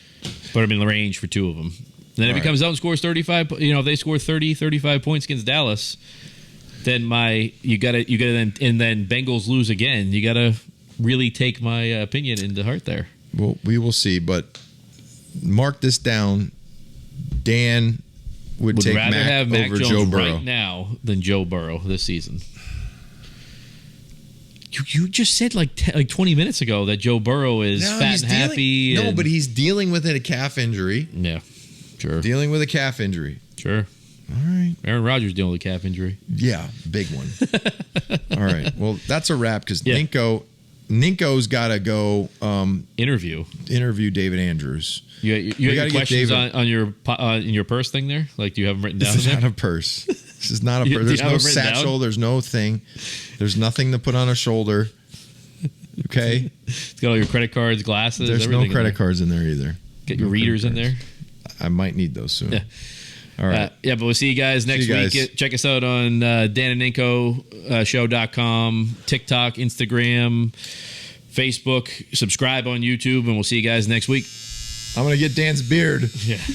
Put them in the range for 2 of them. Then if he Right. comes out and scores 35, if they score 30, 35 points against Dallas, then you gotta then, and then Bengals lose again. You gotta really take my opinion into heart there. well, we will see. But mark this down. Dan would Would take rather Mac have Mac over Jones Joe Burrow. right now than Joe Burrow this season. You just said like 20 minutes ago that Joe Burrow is fat and happy. No, and- but he's dealing with a calf injury. yeah, sure, Dealing with a calf injury. sure. All right. Aaron Rodgers dealing with a calf injury. Yeah, big one. All right. Well, that's a wrap because Yeah. Ninko's got to go Interview. interview David Andrews. You We got your gotta get questions David- on your in your purse thing there? Like, do you have them written down? This is in not there? a purse. This is not a Do purse. you There's have no it written satchel. down? There's no thing. There's nothing to put on a shoulder. Okay. It's got all your credit cards, glasses. There's no everything in credit there. cards in there either. Get your No readers in credit there. cards. I might need those soon. Yeah. All right. Yeah, but we'll see you guys next you guys. week. Check us out on Dan and Ninko Show.com, TikTok, Instagram, Facebook. Subscribe on YouTube, and we'll see you guys next week. I'm going to get Dan's beard. Yeah.